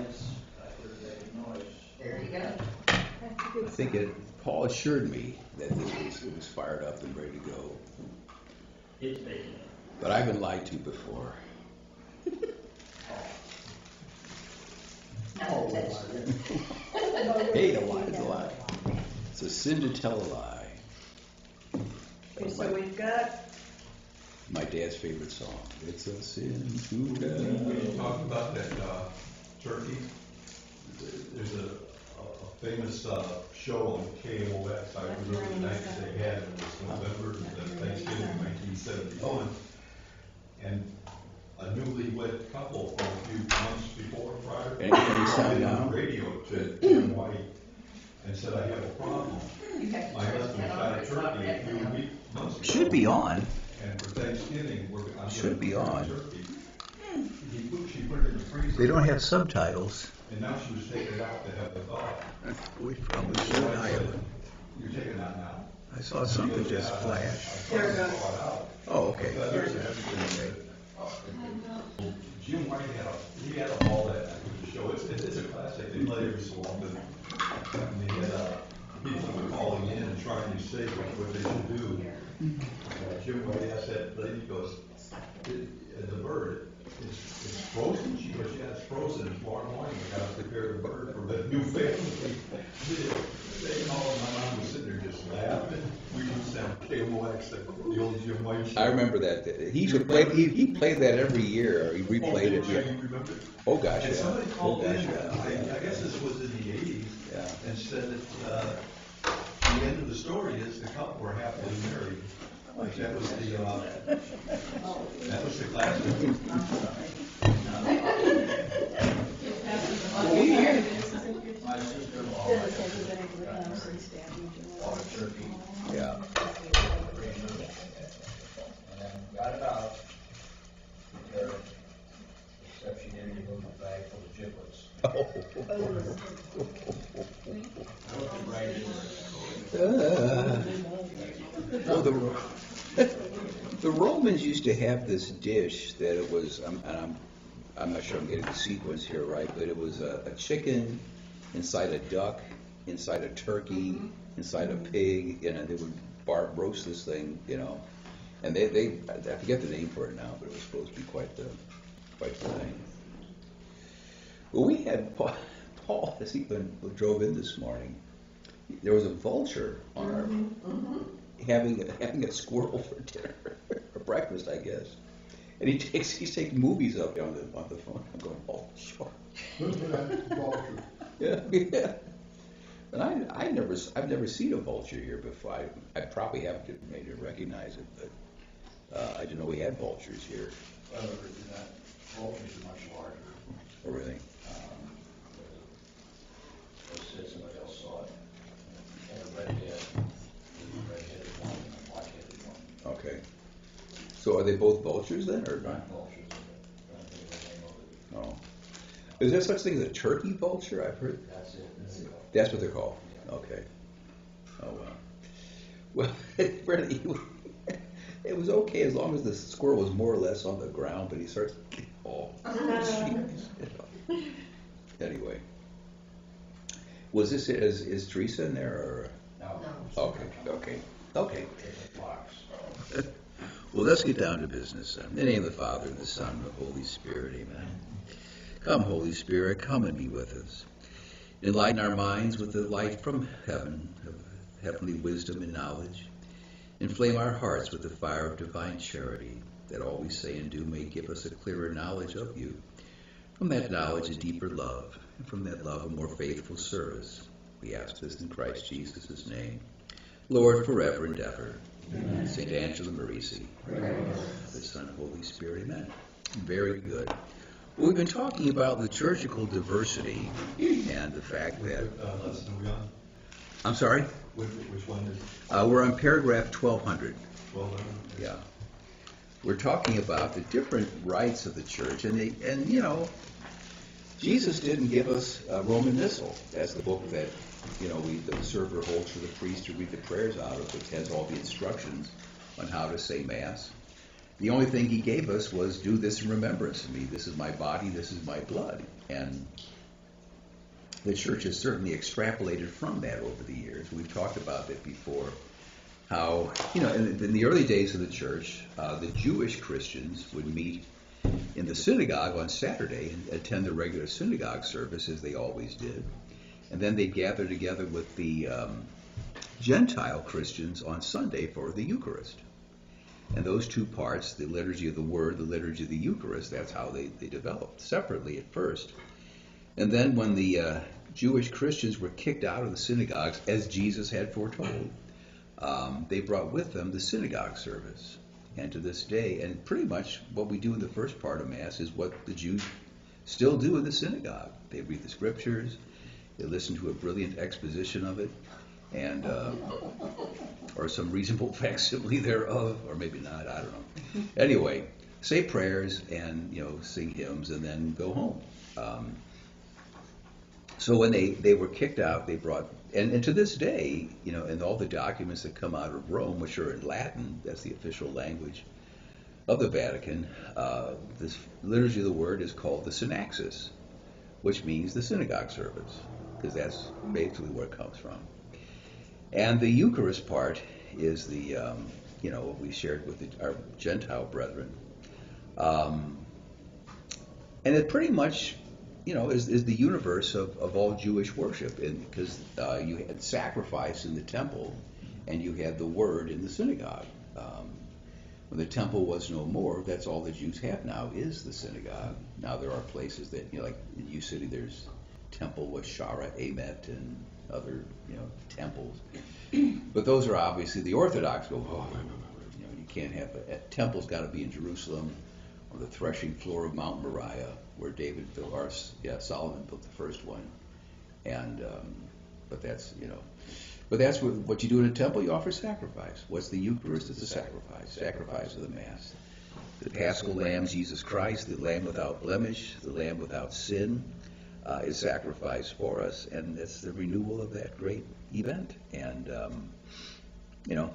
lights, I heard that noise. There you go. I think Paul assured me that it was fired up and ready to go. It's making it. But I've been lied to before. No, that's Hey, a lie is a lie. It's a sin to tell a lie. Okay, so we've got, My dad's favorite song. It's a sin to When you tell. talk about that turkey, there's a famous show on KMOX. I remember the night that they had it. It was November, Thanksgiving, 1971. And a newlywed couple from a few months before, prior, Any called sound in on now? the radio to Jim White and said, I have a problem. My husband shot a turkey a few months ago. Should be on. And for Thanksgiving, I'm Should be gonna on. cook turkey. She put it in the freezer. They don't have subtitles. And now she was taking it out to have the thaw. We probably So should. I said, you're taking it out now. I saw something just flash. I There it goes. saw it out. Oh, okay. Feathers and everything. Jim White had a ball that night with the show. It's a classic. They play every so often. And they had people were calling in and trying to say what they should do. Jim White asked that lady, goes, the bird, it's frozen? She goes, yeah, it's frozen. Tomorrow morning we got to prepare the bird for the new family. They called, my mom was sitting there just laughing. We would sound KMOX, the old Jim White show. I remember that. He played that every year. Or he replayed it. You Yeah. remember? Oh gosh, And yeah. somebody Oh called gosh, in, yeah. I guess this was in the 80s, Yeah. and said that the end of the story is the couple were happily married. Like that was the classic. My sister-in-law bought a turkey, Yeah. and then got it out, prepared it, except she didn't remove the bag full of giblets. Looked right in there. Well, the Romans used to have this dish that it was, I'm not sure I'm getting the sequence here right, but it was a chicken inside a duck, inside a turkey, inside a pig, they would roast this thing, and I forget the name for it now, but it was supposed to be quite the thing. Well, we had Paul, as he drove in this morning, there was a vulture on our, having a squirrel for dinner, for breakfast, I guess. And he's taking movies up on the phone. I'm going, oh, sure. Yeah. And I've never seen a vulture here before. I probably haven't made it recognize it, but I didn't know we had vultures here. Other than that, vultures are much larger. Oh, really? They said somebody else saw it. And a red-headed one and a black-headed one. Okay. So are they both vultures then, or not? Vultures. I don't think the name of it. No. Is there such thing as a turkey vulture? I've heard. That's it. That's what they're called. Okay. Oh well. Well, Freddie, it was okay as long as the squirrel was more or less on the ground, but he starts. Oh, jeez. Anyway, was this is Teresa in there or? No. Okay. It's a box. Well, let's get down to business. In the name of the Father, and the Son, and the Holy Spirit, amen. Come, Holy Spirit, come and be with us. Enlighten our minds with the light from heaven, of heavenly wisdom and knowledge. Inflame our hearts with the fire of divine charity, that all we say and do may give us a clearer knowledge of you. From that knowledge, a deeper love, and from that love, a more faithful service. We ask this in Christ Jesus' name. Lord, forever and ever. Amen. St. Angela Marisi, the Son, Holy Spirit, amen. Very good. Well, we've been talking about liturgical diversity and the fact that... Lesson are we on? I'm sorry? Which one is We're on paragraph 1200. 12? Yeah. We're talking about the different rites of the church, and Jesus didn't give us a Roman Missal. That's the book that the server holds for the priest to read the prayers out of, which has all the instructions on how to say Mass. The only thing he gave us was, do this in remembrance of me. This is my body, this is my blood. And the church has certainly extrapolated from that over the years. We've talked about that before, how, in the early days of the church, the Jewish Christians would meet in the synagogue on Saturday and attend the regular synagogue service, as they always did. And then they'd gather together with the Gentile Christians on Sunday for the Eucharist. And those two parts, the liturgy of the Word, the liturgy of the Eucharist, that's how they developed, separately at first. And then when the Jewish Christians were kicked out of the synagogues, as Jesus had foretold, they brought with them the synagogue service. And to this day, and pretty much what we do in the first part of Mass is what the Jews still do in the synagogue. They read the Scriptures, they listen to a brilliant exposition of it, and or some reasonable facsimile thereof, or maybe not, I don't know. Anyway, say prayers and sing hymns and then go home. So when they were kicked out, they brought, and to this day, and all the documents that come out of Rome, which are in Latin, that's the official language of the Vatican, this liturgy of the Word is called the Synaxis, which means the synagogue service, because that's basically where it comes from. And the Eucharist part is the, what we shared with our Gentile brethren. And it pretty much, is the universe of all Jewish worship, because you had sacrifice in the temple, and you had the Word in the synagogue. When the temple was no more, that's all the Jews have now is the synagogue. Now there are places that, like in U City, there's temple with Shara Emet and other, temples. But those are obviously the Orthodox go, you can't have a temple's got to be in Jerusalem, on the threshing floor of Mount Moriah, where Solomon built the first one. And but that's what you do in a temple. You offer sacrifice. What's the Eucharist? It's a sacrifice of the Mass. The Paschal Lamb, Jesus Christ, the Lamb without blemish, the Lamb without sin, is sacrificed for us, and it's the renewal of that great event. And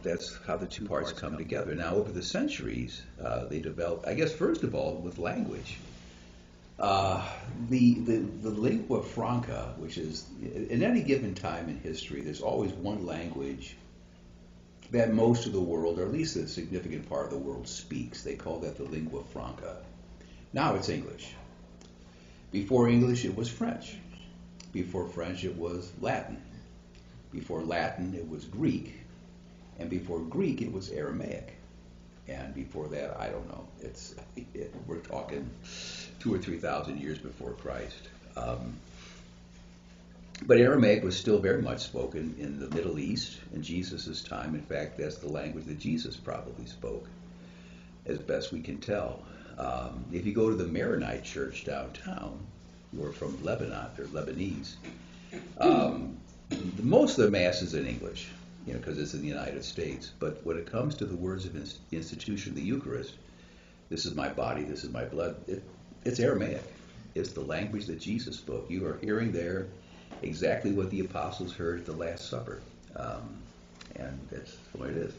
that's how the two parts come together. Now, over the centuries, they developed, I guess, first of all, with language. The lingua franca, which is, in any given time in history, there's always one language that most of the world, or at least a significant part of the world, speaks. They call that the lingua franca. Now it's English. Before English, it was French. Before French, it was Latin. Before Latin, it was Greek. And before Greek, it was Aramaic. And before that, I don't know. We're talking 2,000 or 3,000 years before Christ. But Aramaic was still very much spoken in the Middle East in Jesus' time. In fact, that's the language that Jesus probably spoke, as best we can tell. If you go to the Maronite church downtown, who are from Lebanon, they're Lebanese, most of the Mass is in English, because it's in the United States. But when it comes to the words of the institution of the Eucharist, this is my body, this is my blood, it's Aramaic. It's the language that Jesus spoke. You are hearing there exactly what the apostles heard at the Last Supper. And that's what it is.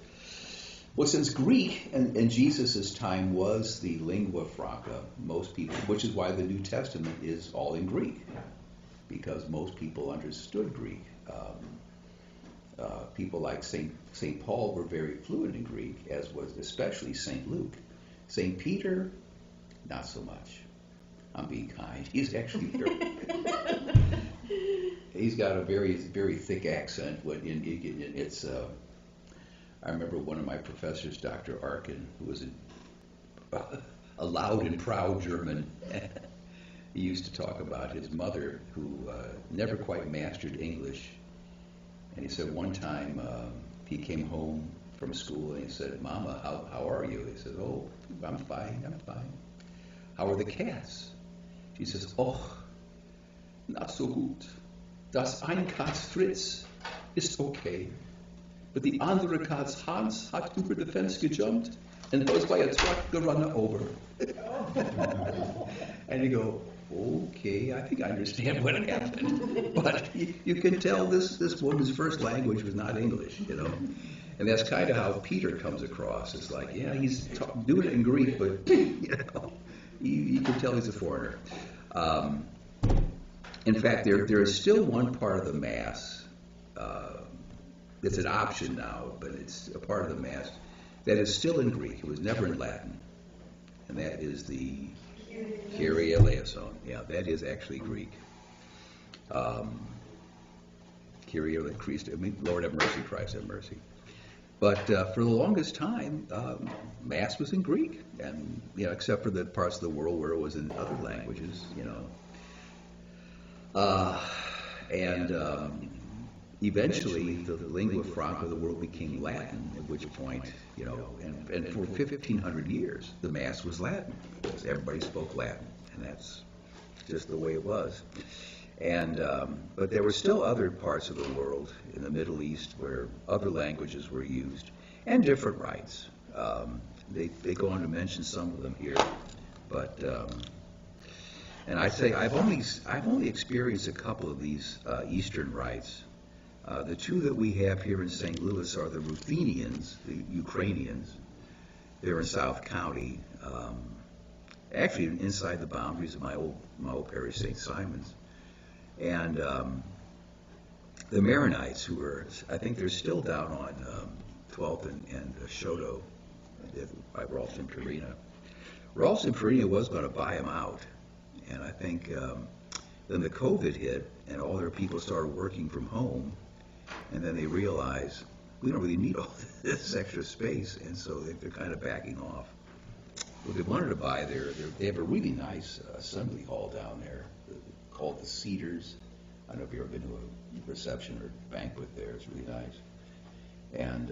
Well, since Greek in Jesus' time was the lingua franca, most people, which is why the New Testament is all in Greek, because most people understood Greek. People like St. Paul were very fluent in Greek, as was especially St. Luke. St. Peter, not so much. I'm being kind. He's actually very... He's got a very, very thick accent. It's... I remember one of my professors, Dr. Arkin, who was a loud and proud German. He used to talk about his mother, who never quite mastered English. And he said one time he came home from school and he said, "Mama, how are you?" He said, "Oh, I'm fine. How are the cats?" She says, "Oh, not so gut. Das ein Katz Fritz ist okay. But the andere Katz Hans hat über the fence gejumped and was by a truck run over." And you go, okay, I think I understand what happened. But you can tell this woman's first language was not English, And that's kind of how Peter comes across. It's like, yeah, he's doing it in Greek, but, you can tell he's a foreigner. In fact, there is still one part of the Mass, it's an option now, but it's a part of the Mass that is still in Greek. It was never in Latin. And that is the Kyrie eleison. Yeah, that is actually Greek. Kyrie Christ, I mean, Lord have mercy, Christ have mercy. But for the longest time, Mass was in Greek, and except for the parts of the world where it was in other languages, eventually the lingua franca of the world became Latin, at which point, and for 1,500 years, the Mass was Latin, because everybody spoke Latin, and that's just the way it was. And but there were still other parts of the world in the Middle East where other languages were used, and different rites. They go on to mention some of them here, but and I say I've only experienced a couple of these Eastern rites. The two that we have here in St. Louis are the Ruthenians, the Ukrainians. They're in South County, actually inside the boundaries of my old parish, St. Simon's. And the Maronites, who are, I think they're still down on 12th and Shoto by Ralston Purina. Ralston Purina was going to buy them out, and I think then the COVID hit, and all their people started working from home, and then they realized we don't really need all this extra space, and so they're kind of backing off. What they wanted to buy they have a really nice assembly hall down there called the Cedars. I don't know if you've ever been to a reception or banquet there. It's really nice. And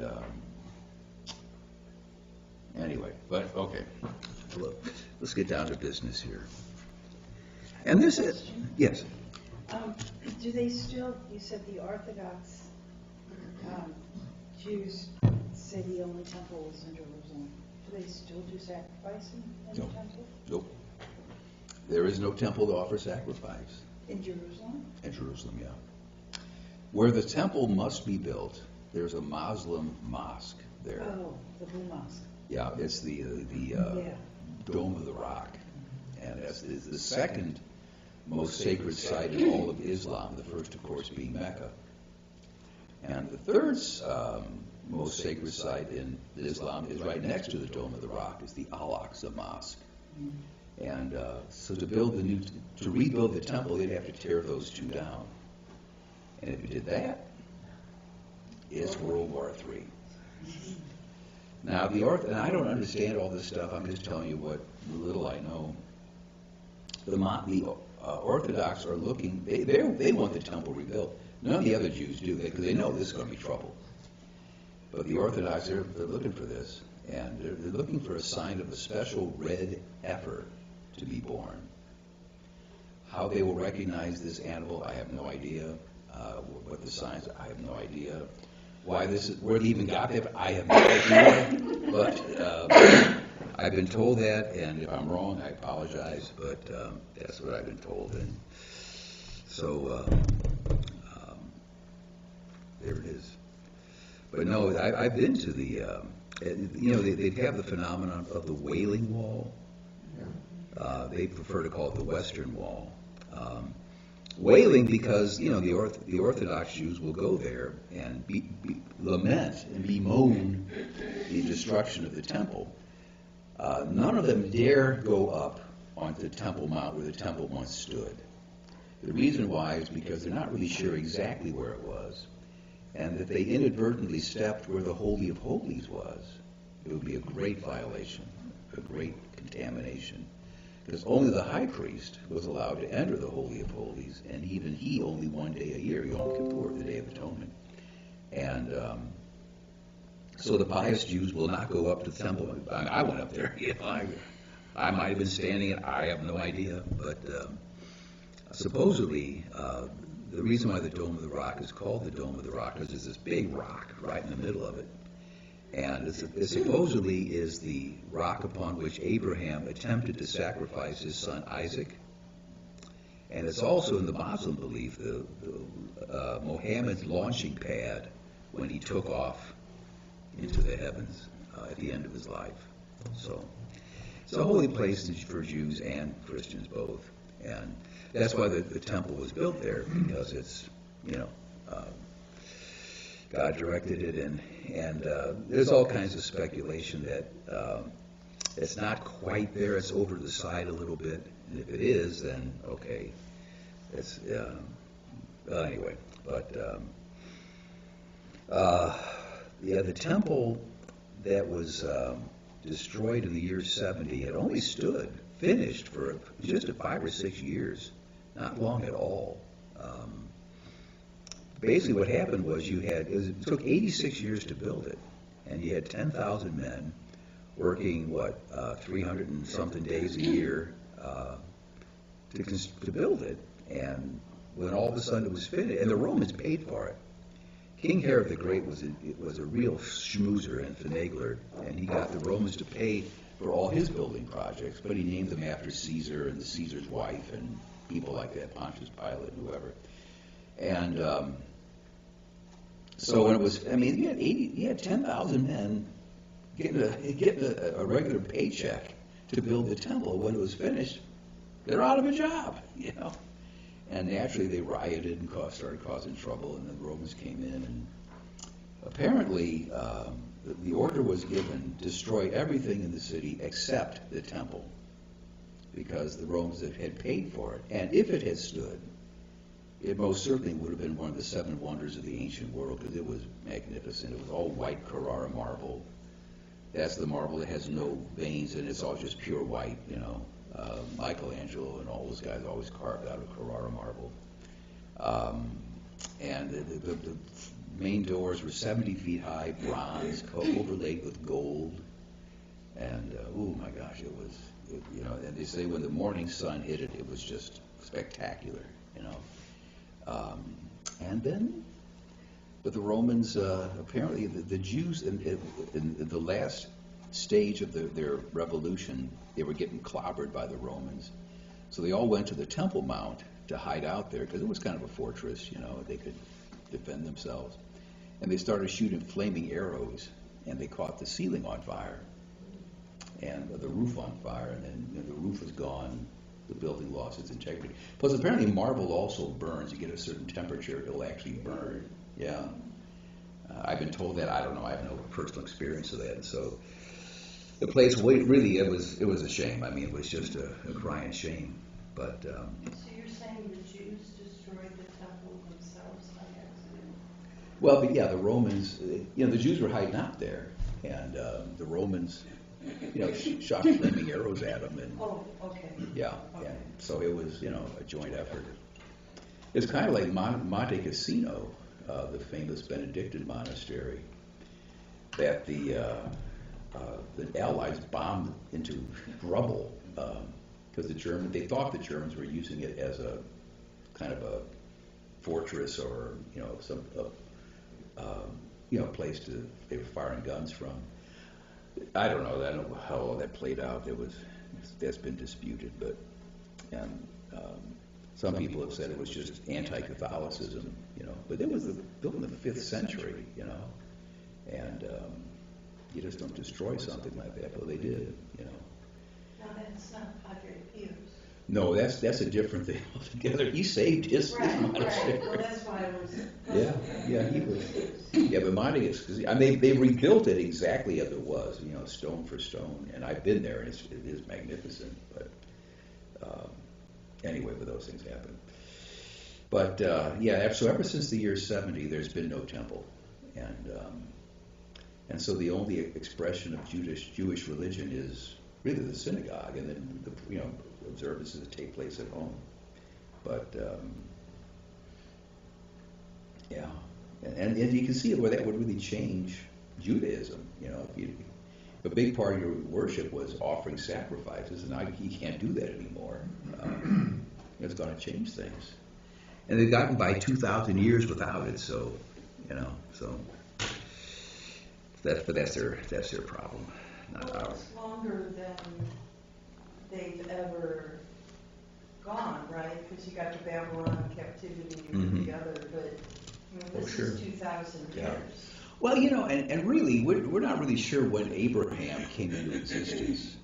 anyway, but okay. Let's get down to business here. And this is, yes. Do they still, you said the Orthodox Jews say the only temple is in Jerusalem. Do they still do sacrificing in the temple? Nope. There is no temple to offer sacrifice. In Jerusalem? In Jerusalem, yeah. Where the temple must be built, there's a Muslim mosque there. Oh, the Blue Mosque. Yeah, it's the Dome of the Rock. And it's the second most sacred site in all of Islam, the first, of course, being Mecca. And the third most sacred site in Islam is right next to the Dome of the Rock, is the Al-Aqsa Mosque. And so to rebuild the temple, they'd have to tear those two down. And if you did that, it's World War III. Now, and I don't understand all this stuff, I'm just telling you what little I know. The Orthodox are looking, they want the temple rebuilt. None of the other Jews do, because they know this is going to be trouble. But the Orthodox, they're looking for this, and they're looking for a sign of a special red heifer to be born. How they will recognize this animal, I have no idea. What the signs, I have no idea. Why where they even got there, I have no idea. But I've been told that, and if I'm wrong, I apologize. But that's what I've been told, and so there it is. But no, I've been to the, they have the phenomenon of the Wailing Wall. They prefer to call it the Western Wall. Wailing because, the Orthodox Jews will go there and lament and bemoan the destruction of the temple. None of them dare go up onto the Temple Mount where the temple once stood. The reason why is because they're not really sure exactly where it was, and that they inadvertently stepped where the Holy of Holies was. It would be a great violation, a great contamination. Because only the high priest was allowed to enter the Holy of Holies, and even he only one day a year, Yom Kippur, the Day of Atonement. And so the pious Jews will not go up to the temple. I went up there. I might have been standing, I have no idea. But supposedly, the reason why the Dome of the Rock is called the Dome of the Rock is there's this big rock right in the middle of it. And it supposedly is the rock upon which Abraham attempted to sacrifice his son Isaac. And it's also in the Muslim belief, Muhammad's launching pad when he took off into the heavens at the end of his life. So it's a holy place for Jews and Christians both. And That's why the temple was built there, because it's, you know, God directed it, and there's all kinds of speculation that it's not quite there, it's over the side a little bit, and if it is, then okay, it's, well, anyway, but, yeah, the temple that was destroyed in the year 70 had only stood, finished for just 5 or 6 years, not long at all. Basically what happened was it took 86 years to build it, and you had 10,000 men working, 300 and something days a year to build it, and when all of a sudden it was finished, and the Romans paid for it. King Herod the Great was a real schmoozer and finagler, and he got the Romans to pay for all his building projects, but he named them after Caesar and the Caesar's wife and people like that, Pontius Pilate, whoever. And so when it was, I mean, you had 10,000 men getting a regular paycheck to build the temple. When it was finished, they're out of a job, you know. And naturally they rioted and started causing trouble, and the Romans came in, and apparently the order was given, destroy everything in the city except the temple, because the Romans had paid for it. And if it had stood, it most certainly would have been one of the 7 wonders of the ancient world, because it was magnificent. It was all white Carrara marble. That's the marble that has no veins, and it's all just pure white, you know. Michelangelo and all those guys always carved out of Carrara marble. And the main doors were 70 feet high, bronze, overlaid with gold. And, oh my gosh, it was, you know, and they say when the morning sun hit it, it was just spectacular, you know. And then, but the Romans, apparently the Jews in the last stage of their revolution, they were getting clobbered by the Romans. So they all went to the Temple Mount to hide out there, because it was kind of a fortress, you know, they could defend themselves. And they started shooting flaming arrows, and they caught the ceiling on fire, and the roof on fire, and then, you know, the roof was gone, the building lost its integrity. Plus, apparently marble also burns. You get a certain temperature, it'll actually burn. Yeah. I've been told that. I don't know. I have no personal experience of that. And so the place, really, it was a shame. I mean, it was just a crying shame. But So you're saying the Jews destroyed the temple themselves by accident? well, but yeah, the Romans, you know, the Jews were hiding out there, and the Romans, you know, shot flaming arrows at them, and Oh, okay. yeah, Okay. yeah. So it was, you know, a joint effort. It's kind of like Monte Cassino, the famous Benedictine monastery, that the Allies bombed into rubble, because they thought the Germans were using it as a kind of a fortress, or, you know, some place they were firing guns from. I don't know. I don't know how all that played out. That's been disputed, but some people have said it was just anti-Catholicism, you know. But it was built in the 5th century, you know, and you just don't destroy something like that. But they did, you know. Now, that's not Padre Pius. No, that's a different thing altogether. He saved his monastery. Right. Well, that's why I was. Yeah, he was. Yeah, but Monte is, I mean, they rebuilt it exactly as it was, you know, stone for stone. And I've been there, and it is magnificent. But anyway, but those things happen. But yeah, so ever since the year 70, there's been no temple, and so the only expression of Jewish religion is really the synagogue, and then the, you know, observances that take place at home. But yeah, and you can see where that would really change Judaism. You know, if a big part of your worship was offering sacrifices, and now you can't do that anymore. It's going to change things, and they've gotten by 2,000 years without it. So, you know, that's their problem, not Well, ours. it's longer than they've ever gone, right? Because you got the Babylon captivity and the other, but I mean, this sure. is 2,000 years. Yeah. Well, you know, and really, we're not really sure when Abraham came into existence.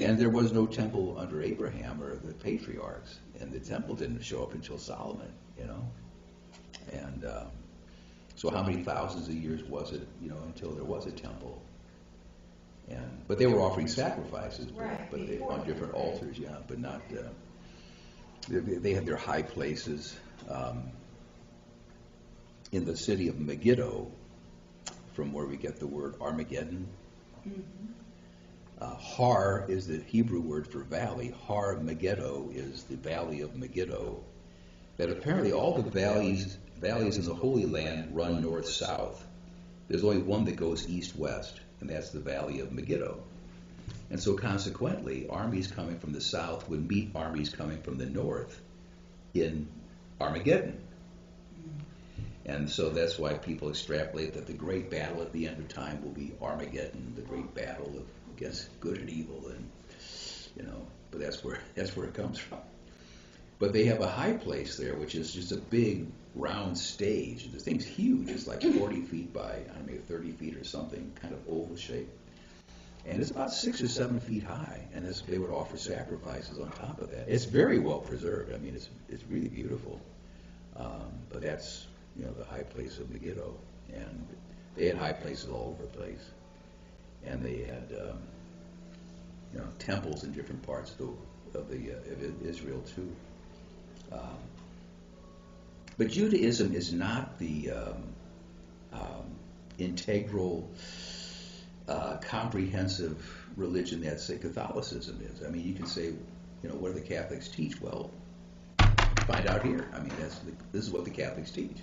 And there was no temple under Abraham or the patriarchs, and the temple didn't show up until Solomon, you know. And so how many thousands of years was it, you know, until there was a temple? But they were offering sacrifices, Right, but they, before. on different altars, yeah, but not. They had their high places in the city of Megiddo, from where we get the word Armageddon. Har is the Hebrew word for valley. Har Megiddo is the valley of Megiddo. That apparently all the valleys in the Holy Land run north-south. There's only one that goes east-west, and that's the valley of Megiddo. And so consequently, armies coming from the south would meet armies coming from the north in Armageddon. And so that's why people extrapolate that the great battle at the end of time will be Armageddon, the great battle against good and evil, and you know. But that's where it comes from. But they have a high place there, which is just a big round stage. The thing's huge. It's like 40 feet by, I don't know, 30 feet or something, kind of oval shape. And it's about 6 or 7 feet high. And they would offer sacrifices on top of that. It's very well preserved. I mean, it's really beautiful. But that's, you know, the high place of Megiddo. And they had high places all over the place. And they had, you know, temples in different parts of Israel too. But Judaism is not the integral, comprehensive religion that, say, Catholicism is. I mean, you can say, you know, what do the Catholics teach? Well, find out here. I mean, this is what the Catholics teach.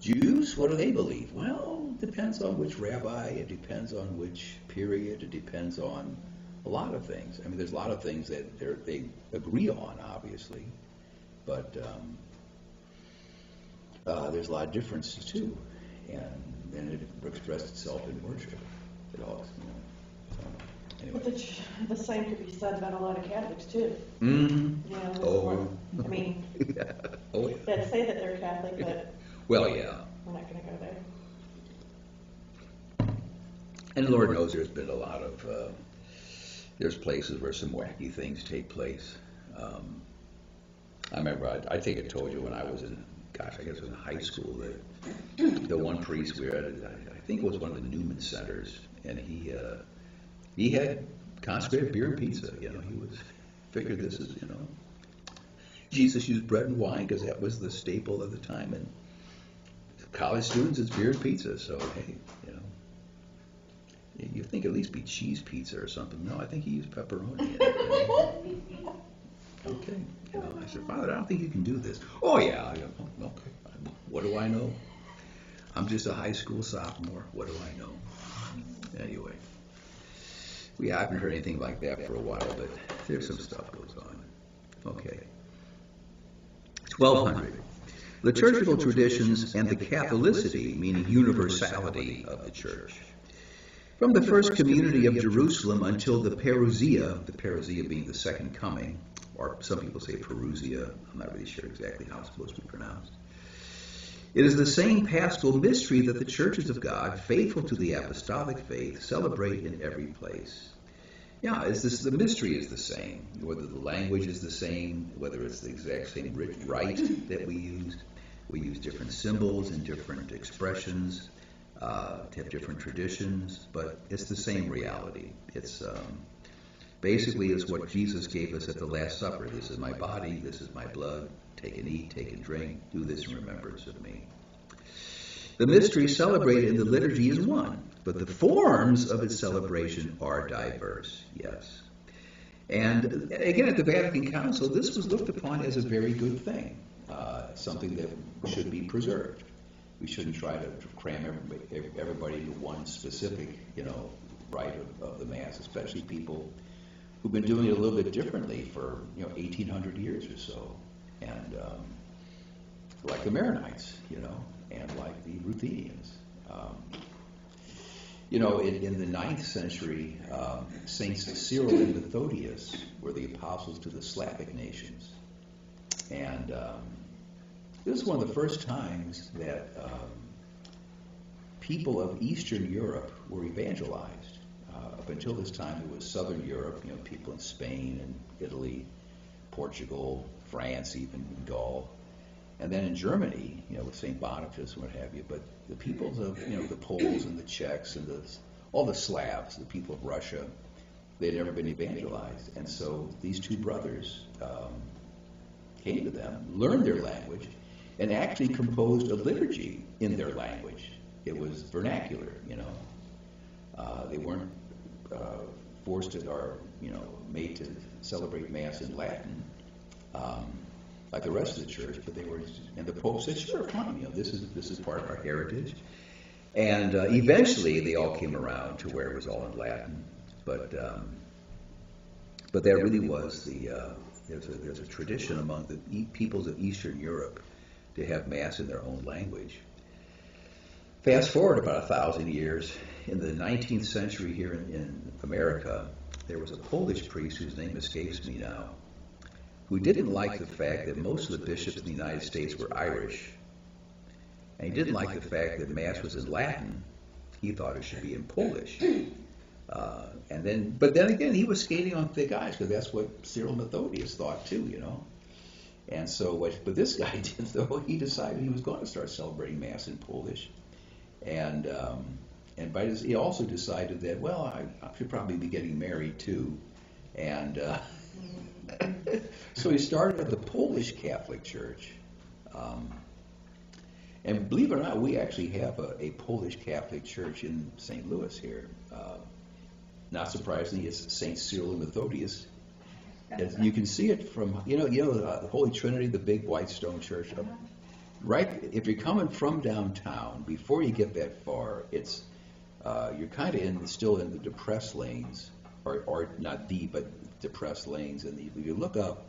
Jews, what do they believe? Well, it depends on which rabbi, it depends on which period, it depends on a lot of things. I mean, there's a lot of things that they agree on, obviously, but there's a lot of differences too, and it expressed itself in worship. It all, you know. So, anyway. But the same could be said about a lot of Catholics too. Mm-hmm. You know, Oh. I mean, Yeah. Oh, yeah. they'd say that they're Catholic, but Well, yeah. we're not going to go there. And Lord knows there's been a lot of, there's places where some wacky things take place. I remember, I think I told you when I was in, I guess it was in high school, that the one priest we were at, I think it was one of the Newman Centers, and he had consecrated beer and pizza. You know, he figured this is, you know, Jesus used bread and wine because that was the staple of the time, and college students, it's beer and pizza. So hey, you know, you think at least be cheese pizza or something. No, I think he used pepperoni in it. You know? Okay, you know, I said, Father, I don't think you can do this. Oh yeah, I go, oh, okay. What do I know? I'm just a high school sophomore. What do I know? Anyway, I haven't heard anything like that for a while, but there's some stuff goes on. Okay. 1200. Liturgical traditions and the Catholicity, meaning universality of the Church. From the first community of Jerusalem until the Parousia being the second coming, or some people say Perusia, I'm not really sure exactly how it's supposed to be pronounced. It is the same paschal mystery that the churches of God, faithful to the apostolic faith, celebrate in every place. Yeah, the mystery is the same, whether the language is the same, whether it's the exact same rite that we use. We use different symbols and different expressions to have different traditions, but it's the same reality. It's basically it's what Jesus gave us at the Last Supper. This is my body, this is my blood. Take and eat, take and drink. Do this in remembrance of me. The mystery celebrated in the liturgy is one, but the forms of its celebration are diverse, yes. And again, at the Vatican Council, this was looked upon as a very good thing, something that should be preserved. We shouldn't try to cram everybody into one specific, you know, rite of the Mass, especially people who've been doing it a little bit differently for, 1,800 years or so. And like the Maronites, and like the Ruthenians. In the 9th century, Saints Cyril and Methodius were the apostles to the Slavic nations. And this is one of the first times that people of Eastern Europe were evangelized. Up until this time, it was Southern Europe, people in Spain and Italy, Portugal, France, even Gaul. And then in Germany, with St. Boniface and what have you. But the peoples of, the Poles and the Czechs and all the Slavs, the people of Russia, they'd never been evangelized. And so these two brothers came to them, learned their language, and actually composed a liturgy in their language. It was vernacular, They weren't forced to, or, made to celebrate Mass in Latin, like the rest of the church, but they were, and the Pope said, sure, fine, this is part of our heritage. And eventually they all came around to where it was all in Latin. But that really was there's a tradition among the peoples of Eastern Europe to have Mass in their own language. Fast forward about 1,000 years, in the 19th century here in America, there was a Polish priest whose name escapes me now, who didn't like the fact that most of the bishops in the United States were Irish. And he didn't like the fact that Mass was in Latin. He thought it should be in Polish. But then again, he was skating on thick ice, because that's what Cyril and Methodius thought too, And so, but this guy did, though, he decided he was going to start celebrating Mass in Polish. And he also decided that, well, I should probably be getting married too. And so he started the Polish Catholic Church. And believe it or not, we actually have a Polish Catholic Church in St. Louis here. Not surprisingly, it's St. Cyril and Methodius. You can see it from, the Holy Trinity, the big white stone church. Right, if you're coming from downtown, before you get that far, it's you're kind of still in the depressed lanes, or not but depressed lanes. And if you look up,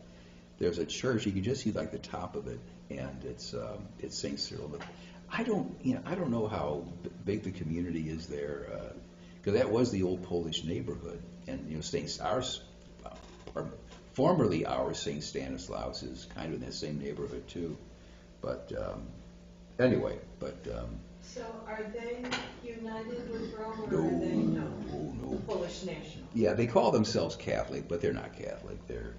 there's a church. You can just see like the top of it, and it's St. Cyril. But I don't know how big the community is there, because that was the old Polish neighborhood, and formerly our St. Stanislaus is kind of in that same neighborhood too. But anyway, So are they united with Rome, or are they no? Polish national. Yeah, they call themselves Catholic, but they're not Catholic. Their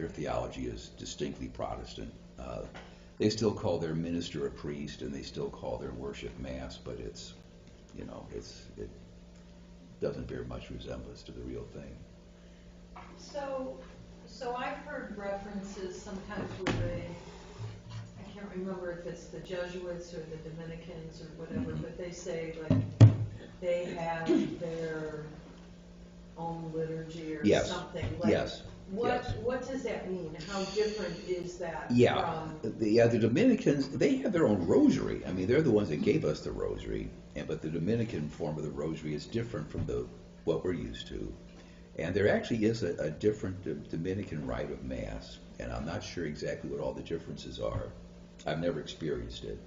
theology is distinctly Protestant. They still call their minister a priest, and they still call their worship Mass, but it doesn't bear much resemblance to the real thing. So I've heard references sometimes where I can't remember if it's the Jesuits or the Dominicans or whatever, but they say like they have their own liturgy or something. Like, yes. What does that mean? How different is that from... The Dominicans, they have their own rosary. I mean, they're the ones that gave us the rosary, but the Dominican form of the rosary is different from what we're used to. And there actually is a different Dominican rite of Mass, and I'm not sure exactly what all the differences are. I've never experienced it.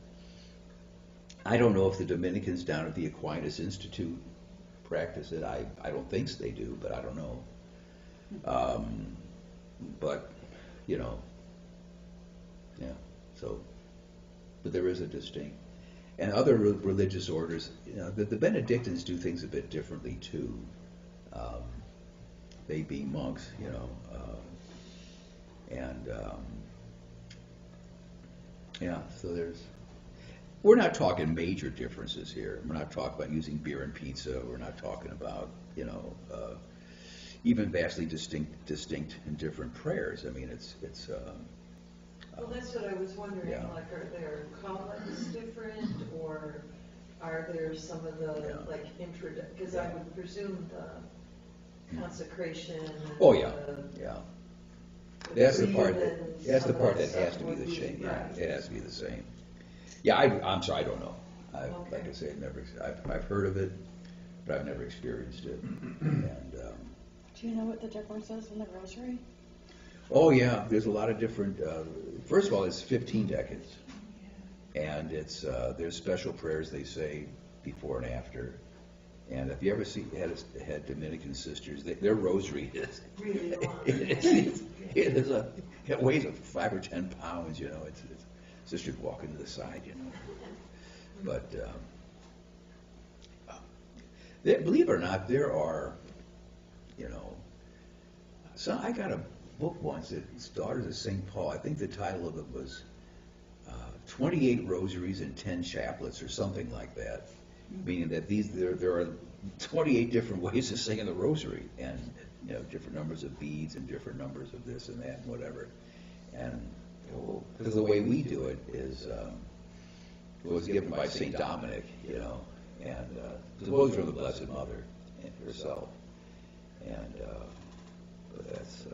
I don't know if the Dominicans down at the Aquinas Institute practice it. I don't think they do, but I don't know. But there is a distinct. And other religious orders, the Benedictines do things a bit differently too. They being monks, so we're not talking major differences here. We're not talking about using beer and pizza. We're not talking about, even vastly distinct and different prayers. I mean, it's. Well, that's what I was wondering. Yeah. Like, are their columns different, or are there some of the because I would presume the consecration. That's the part that has to be the same. Yeah, it has to be the same. Yeah, I'm sorry, I don't know. Like I say, I've heard of it, but I've never experienced it. And do you know what the difference is in the rosary? oh yeah, there's a lot of different. First of all, it's 15 decades, and it's there's special prayers they say before and after. And if you ever had Dominican sisters, their rosary is really long. It weighs 5 or 10 pounds. It's sisters walking to the side. But Believe it or not, there are, so I got a book once, it's Daughters of St. Paul. I think the title of it was 28 Rosaries and 10 Chaplets or something like that. Meaning that there are 28 different ways of saying the rosary, and different numbers of beads and different numbers of this and that and whatever. And because the way we do it is, it was given by St. Dominic, and supposed from the Blessed Mother herself. And but that's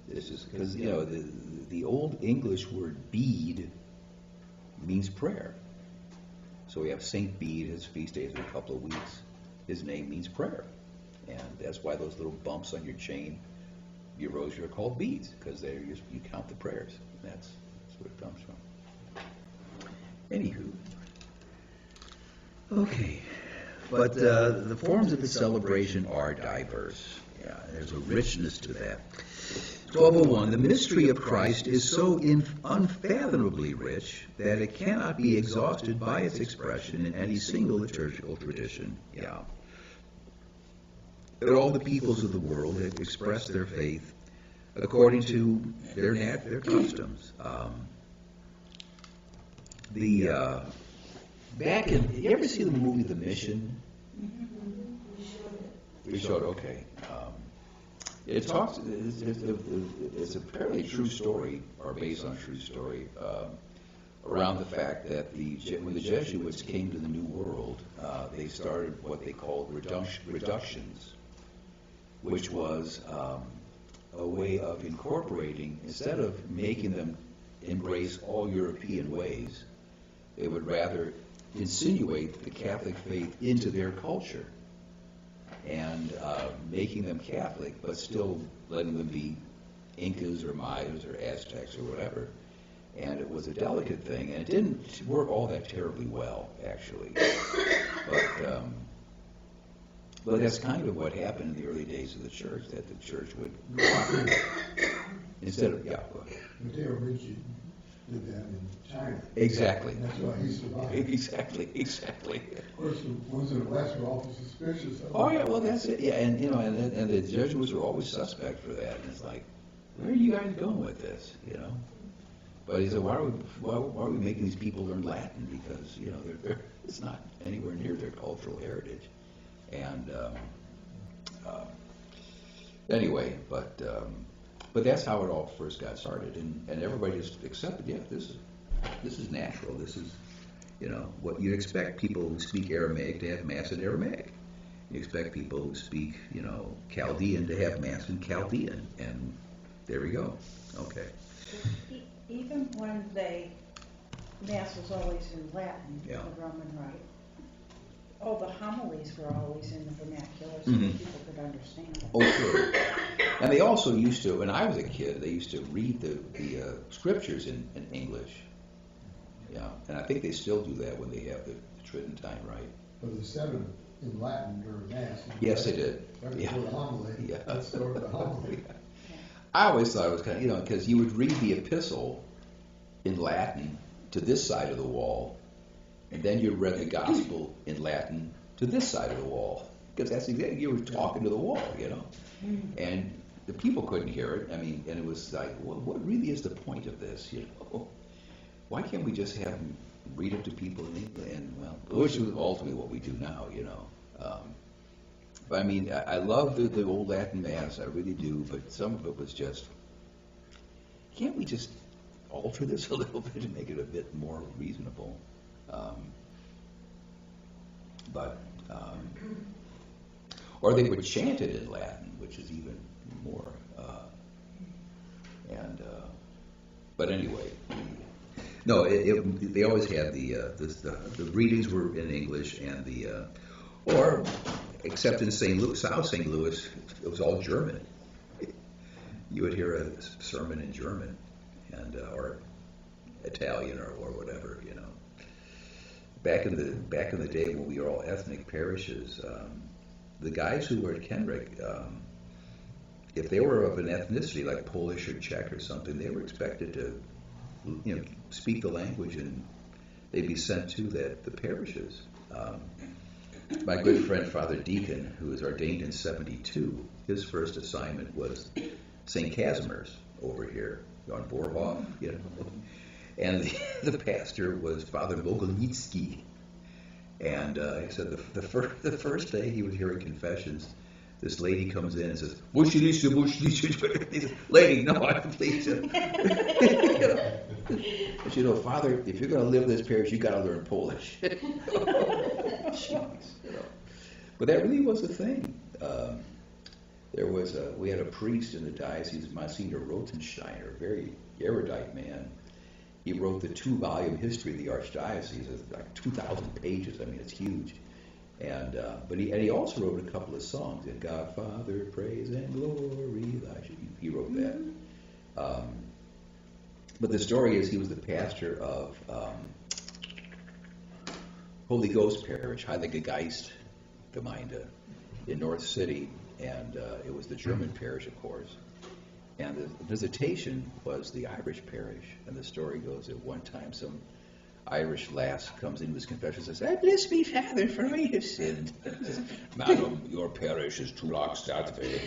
this is because the old English word bead means prayer. So we have Saint Bede, his feast days are a couple of weeks. His name means prayer, and that's why those little bumps on your chain, your rosary, are called beads, because you count the prayers. That's where it comes from. Anywho, okay, but the forms of the celebration are diverse. Yeah, there's a richness to that. 1201, the mystery of Christ is so unfathomably rich that it cannot be exhausted by its expression in any single liturgical tradition. Yeah. That all the peoples of the world have expressed their faith according to their customs. You ever see the movie The Mission? We showed it. Okay. It talks. It's apparently a true story, or based on a true story, around the fact that when the Jesuits came to the New World, they started what they called reductions, which was a way of incorporating, instead of making them embrace all European ways, they would rather insinuate the Catholic faith into their culture, and making them Catholic, but still letting them be Incas or Mayas or Aztecs or whatever. And it was a delicate thing, and it didn't work all that terribly well, actually. But that's kind of what happened in the early days of the church, that the church would instead of, yeah. Mateo Ricci did that in China. Exactly. That's why he survived. Exactly. Of course, the ones in the West were awfully suspicious of him. Oh yeah, well that's it. Yeah, and and the Jesuits were always suspect for that. And it's like, where are you guys going with this? But he said, why are we making these people learn Latin? Because it's not anywhere near their cultural heritage. And anyway, but that's how it all first got started, and everybody just accepted. Yeah, this is natural. This is what you expect people who speak Aramaic to have Mass in Aramaic. You expect people who speak Chaldean to have Mass in Chaldean, and there we go. Okay. Even when Mass was always in Latin, Yeah. the Roman Rite, all the homilies were always in the vernacular so Mhm. that people could understand them. Oh, sure. And they also used to, when I was a kid, they used to read the scriptures in English. Yeah, and I think they still do that when they have the Tridentine Rite. But they said it in Latin during Mass. Yes, they did. Right Yeah. before the homily. Yeah. Let's start with the homily. I always thought it was kind of, because you would read the epistle in Latin to this side of the wall, and then you read the gospel in Latin to this side of the wall, because that's exactly, you were talking to the wall, and the people couldn't hear it. I mean, and it was like, well, what really is the point of this? Why can't we just have them read it to people in English? And which is ultimately what we do now, But I mean, I love the old Latin Mass, I really do, but some of it was just, can't we just alter this a little bit and make it a bit more reasonable? Or they would chant it in Latin, which is even more, but anyway. No, they always had the readings were in English, and or except in St. Louis, South St. Louis, it was all German. You would hear a sermon in German, or Italian, or whatever, Back in the day when we were all ethnic parishes, the guys who were at Kenrick, if they were of an ethnicity like Polish or Czech or something, they were expected to, speak the language, and they'd be sent to the parishes. My good friend Father Deacon, who was ordained in 72, his first assignment was St. Casimir's over here on Borhoff, you know. And the pastor was Father Bogolnitsky. And he said the first day he was hearing confessions, this lady comes in and says, "Bushlisha, bushlisha." He says, "Lady, no, please." You know. But you know, Father, if you're going to live in this parish, you got to learn Polish. Jeez, you know. But that really was a thing. We had a priest in the diocese, Monsignor Rotensteiner, a very erudite man. He wrote the 2-volume history of the archdiocese. It's like 2,000 pages. I mean, it's huge. And but he also wrote a couple of songs. In God, Father, praise and glory. He wrote that. But the story is he was the pastor of Holy Ghost Parish, Heilige Geist Gemeinde, in North City, and it was the German parish, of course. And the visitation was the Irish parish. And the story goes that one time some Irish lass comes into his confession and says, "Bless me, Father, for I have sinned." "Madam, your parish is 2 blocks that way."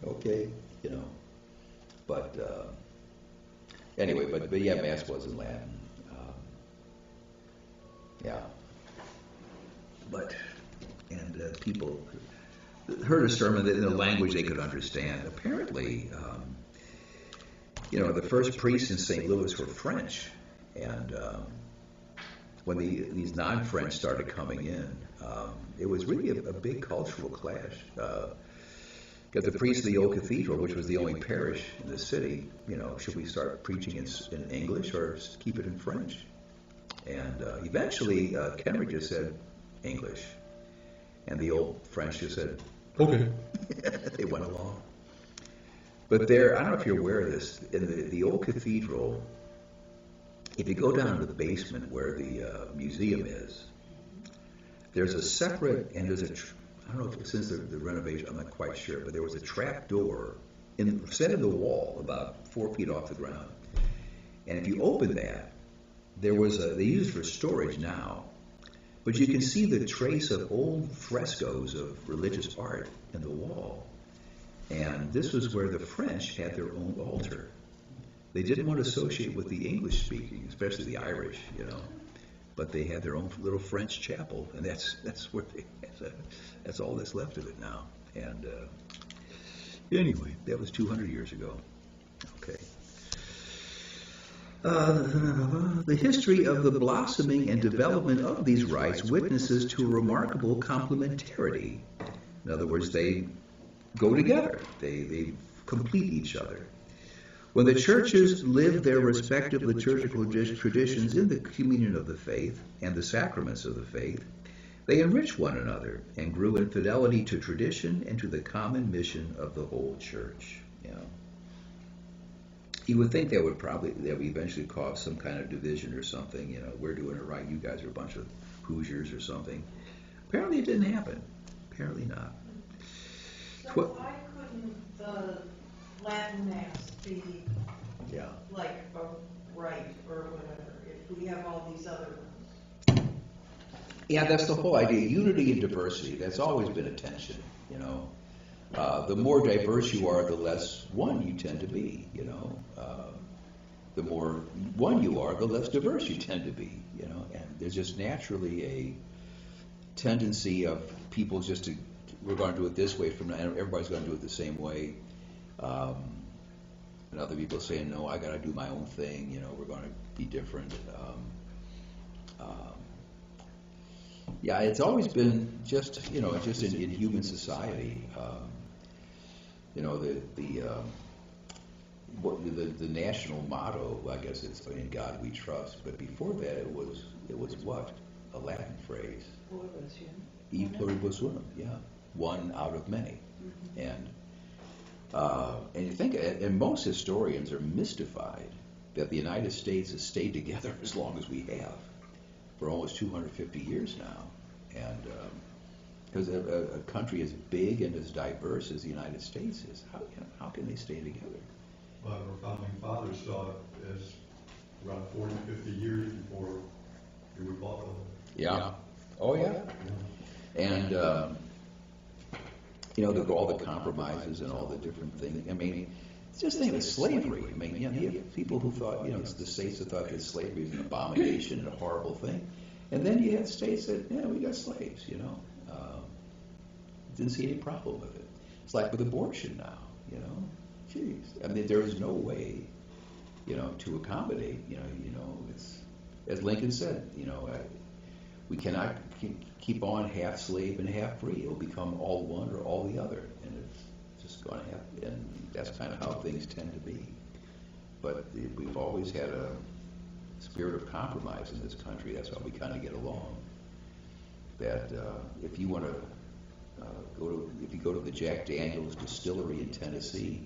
Okay, you know. But anyway, but yeah, Mass was in Latin. Yeah. But, and people heard a sermon in a language they could understand. Apparently, you know, the first priests in St. Louis were French, and when these non-French started coming in, it was really a big cultural clash. Because the priest of the old cathedral, which was the only parish in the city, you know, should we start preaching in English or keep it in French? And eventually, Kenrick just said English, and the old French just said, "Okay." They went along. But there, I don't know if you're aware of this, in the old cathedral, if you go down to the basement where the museum is, there's a separate, and there's I don't know if since the renovation, I'm not quite sure, but there was a trap door set in the wall about 4 feet off the ground. And if you open that, there was they use it for storage now, but you can see the trace of old frescoes of religious art in the wall. And this was where the French had their own altar. They didn't want to associate with the English speaking, especially the Irish, you know. But they had their own little French chapel, and that's where that's all that's left of it now. And anyway, that was 200 years ago. Okay. The history of the blossoming and development of these rites witnesses to a remarkable complementarity. In other words, they go together. They complete each other. When the churches lived their respective liturgical traditions in the communion of the faith and the sacraments of the faith, they enriched one another and grew in fidelity to tradition and to the common mission of the whole church. You know, you would think that would eventually cause some kind of division or something. You know, we're doing it right, you guys are a bunch of Hoosiers or something. Apparently, it didn't happen. Apparently not. So why couldn't the Latin Mass be like a rite or whatever, if we have all these other ones? Yeah, that's the whole idea. Unity and diversity, that's always been a tension, you know. The more diverse you are, the less one you tend to be, you know. The more one you are, the less diverse you tend to be, you know. And there's just naturally a tendency of people just to, we're going to do it this way, everybody's going to do it the same way. And other people saying, no, I got to do my own thing, you know, we're going to be different. Yeah, it's always been just, you know, just in human society. You know, the national motto, I guess, is "In God We Trust." But before that, it was what? A Latin phrase. E pluribus unum. Yeah, one out of many. Mm-hmm. And you think, and most historians are mystified that the United States has stayed together as long as we have, for almost 250 years now. And because a country as big and as diverse as the United States is, how can they stay together? Well, our founding fathers saw it as around 40, 50 years before we bought them. Yeah. Oh, yeah. And, all the compromises and all the different things. I mean, just think of slavery. I mean, you have people who thought, the states that thought that slavery was an abomination and a horrible thing. And then you had states that, we got slaves, didn't see any problem with it. It's like with abortion now, Jeez. I mean, there is no way, to accommodate, it's, as Lincoln said, we cannot keep on half slave and half free. It'll become all one or all the other, and it's just going to happen. And that's kind of how things tend to be. But we've always had a spirit of compromise in this country. That's how we kind of get along. That if you want to if you go to the Jack Daniel's distillery in Tennessee,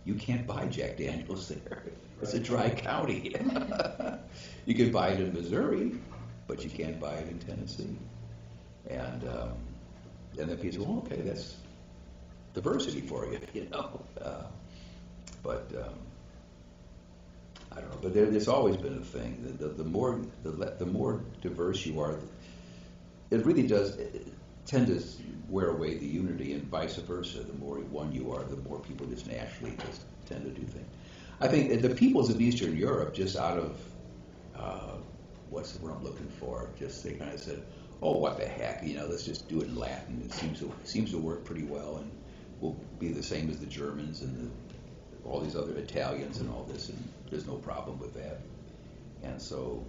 you can't buy Jack Daniel's there. It's a dry county. You can buy it in Missouri, but you can't buy it in Tennessee. And then people say, well, okay, that's diversity for you, But I don't know. But there's always been a thing. The more diverse you are, it really does tend to wear away the unity, and vice versa. The more one you are, the more people just naturally just tend to do things. I think the peoples of Eastern Europe, just out of what's the word I'm looking for? Just they kind of said, "Oh, what the heck? Let's just do it in Latin. It seems to work pretty well, and we'll be the same as the Germans and all these other Italians and all this, and there's no problem with that." And so,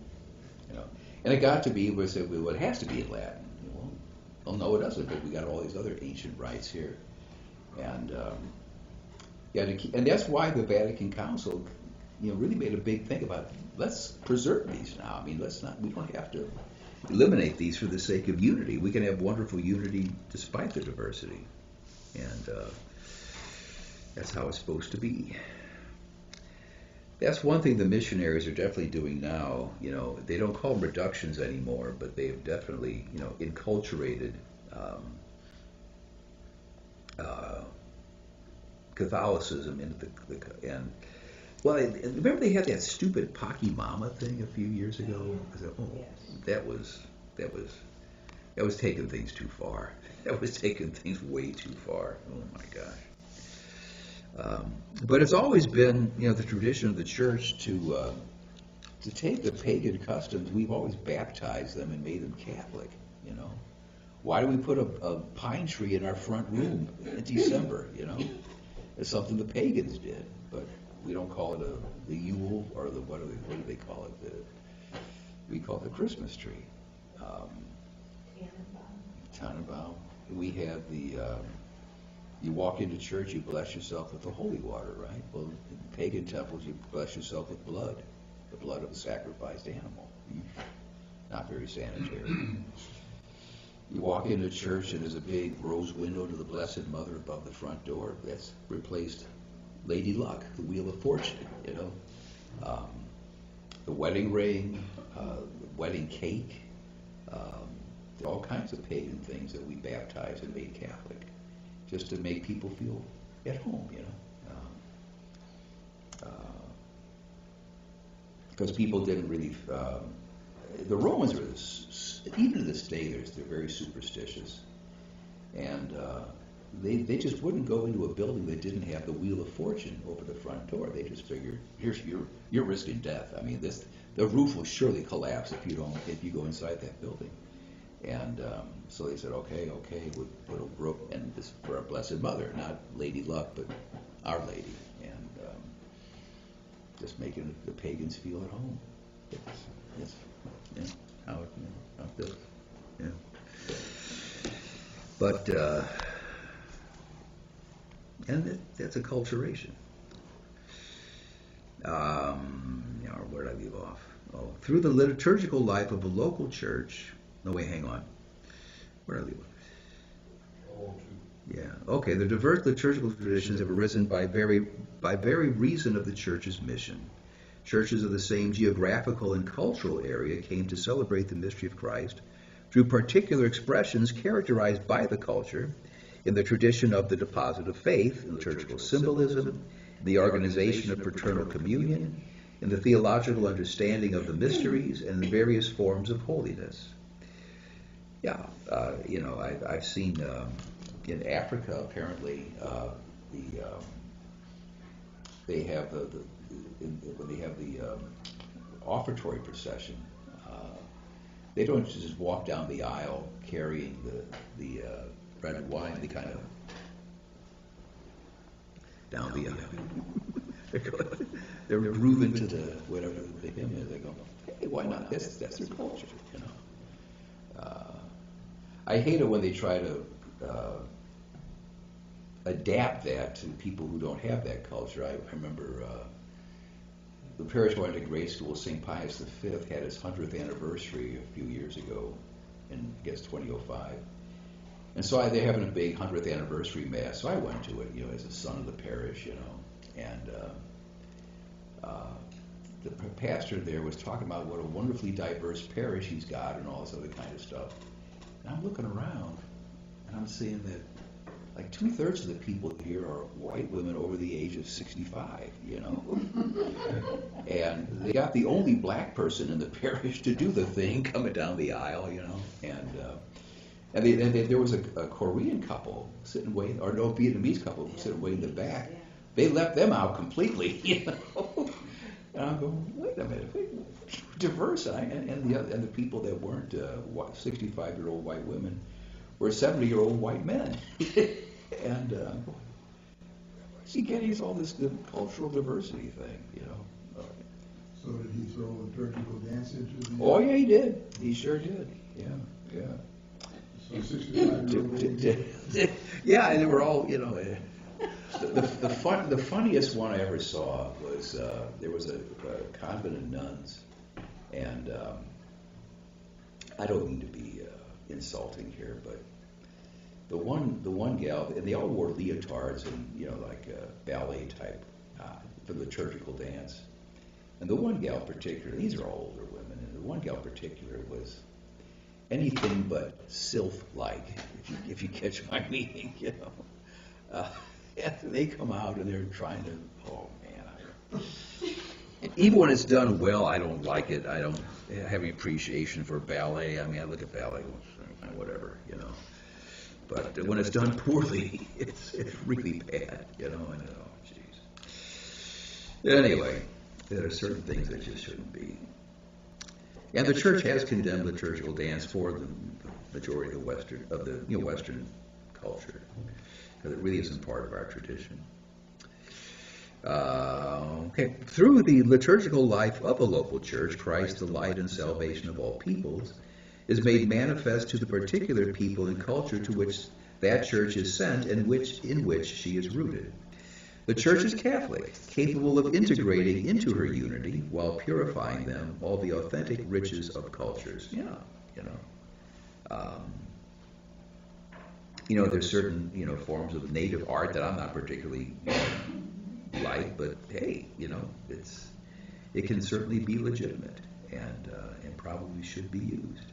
and it got to be where they said, "Well, it has to be in Latin." Well, no, it doesn't. But we got all these other ancient rites here, and and that's why the Vatican Council, really made a big thing about let's preserve these now. I mean, we don't have to eliminate these for the sake of unity. We can have wonderful unity despite the diversity, and that's how it's supposed to be. That's one thing the missionaries are definitely doing now. They don't call them reductions anymore, but they've definitely, enculturated Catholicism into remember they had that stupid Pocky Mama thing a few years ago? I said, that was taking things too far. That was taking things way too far. Oh my gosh. But it's always been, the tradition of the church to take the pagan customs. We've always baptized them and made them Catholic. Why do we put a pine tree in our front room in December? It's something the pagans did, but we don't call it the Yule or the what do they call it? We call it the Christmas tree. Tannenbaum. We have you walk into church, you bless yourself with the holy water, right? Well, in pagan temples, you bless yourself with blood, the blood of a sacrificed animal. Not very sanitary. You walk into church and there's a big rose window to the Blessed Mother above the front door. That's replaced Lady Luck, the Wheel of Fortune, the wedding ring, the wedding cake, all kinds of pagan things that we baptized and made Catholic, just to make people feel at home, because people didn't really. The Romans were, even to this day, they're very superstitious, and they just wouldn't go into a building that didn't have the Wheel of Fortune over the front door. They just figured, you're risking death. I mean, the roof will surely collapse if you go inside that building. And so they said, okay, we'll put a roof, and this for our Blessed Mother, not Lady Luck, but Our Lady, and just making the pagans feel at home. It's how it does. Yeah. But and that's acculturation. Where did I leave off? Oh, through the liturgical life of a local church. No, wait, hang on. Where did I leave off? Yeah. Okay. The diverse liturgical traditions have arisen by very reason of the church's mission. Churches of the same geographical and cultural area came to celebrate the mystery of Christ through particular expressions characterized by the culture in the tradition of the deposit of faith, in liturgical symbolism, the organization of fraternal communion, in the theological understanding of the mysteries and the various forms of holiness. Yeah, I've seen in Africa apparently they have when they have the offertory procession. They don't just walk down the aisle carrying the bread and wine. They kind of down the aisle. They're grooving to the whatever the hymn is. They go, hey, why not? That's their culture, you know. I hate it when they try to adapt that to people who don't have that culture. I remember the parish I went to grade school, St. Pius V, had his 100th anniversary a few years ago, in I guess 2005. And so they're having a big 100th anniversary mass. So I went to it, as a son of the parish, And the pastor there was talking about what a wonderfully diverse parish he's got and all this other kind of stuff. And I'm looking around, and I'm seeing that like 2/3 of the people here are white women over the age of 65, And they got the only black person in the parish to do the thing coming down the aisle, And there was a Korean couple sitting way, or no, Vietnamese couple sitting way in the back. They left them out completely, And I'm going, wait a minute, diverse, and the people that weren't 65-year-old white women were 70-year-old white men, and I'm going, where's he getting all this cultural diversity thing, So did he throw a liturgical dance into the? Oh yeah, he did. He sure did. Yeah. So 65-year-old. Yeah, and they were all, The funniest one I ever saw was there was a convent of nuns, and I don't mean to be insulting here, but the one gal, and they all wore leotards and like ballet type for the liturgical dance, and the one gal particular, these are all older women, and the one gal particular was anything but sylph-like, if you catch my meaning, And they come out and they're trying to, oh man, even when it's done well, I don't like it. I don't have any appreciation for ballet. I mean, I look at ballet, whatever, But when it's done poorly, it's really bad, And oh, jeez. Anyway, there are certain things that just shouldn't be. And the church has condemned liturgical dance for the majority of the Western culture. Because it really isn't part of our tradition. Okay. Through the liturgical life of a local church, Christ, the light and salvation of all peoples, is made manifest to the particular people and culture to which that church is sent and in which she is rooted. The church is Catholic, capable of integrating into her unity while purifying them all the authentic riches of cultures. There's certain, forms of native art that I'm not particularly like, but hey, it can certainly be legitimate and probably should be used.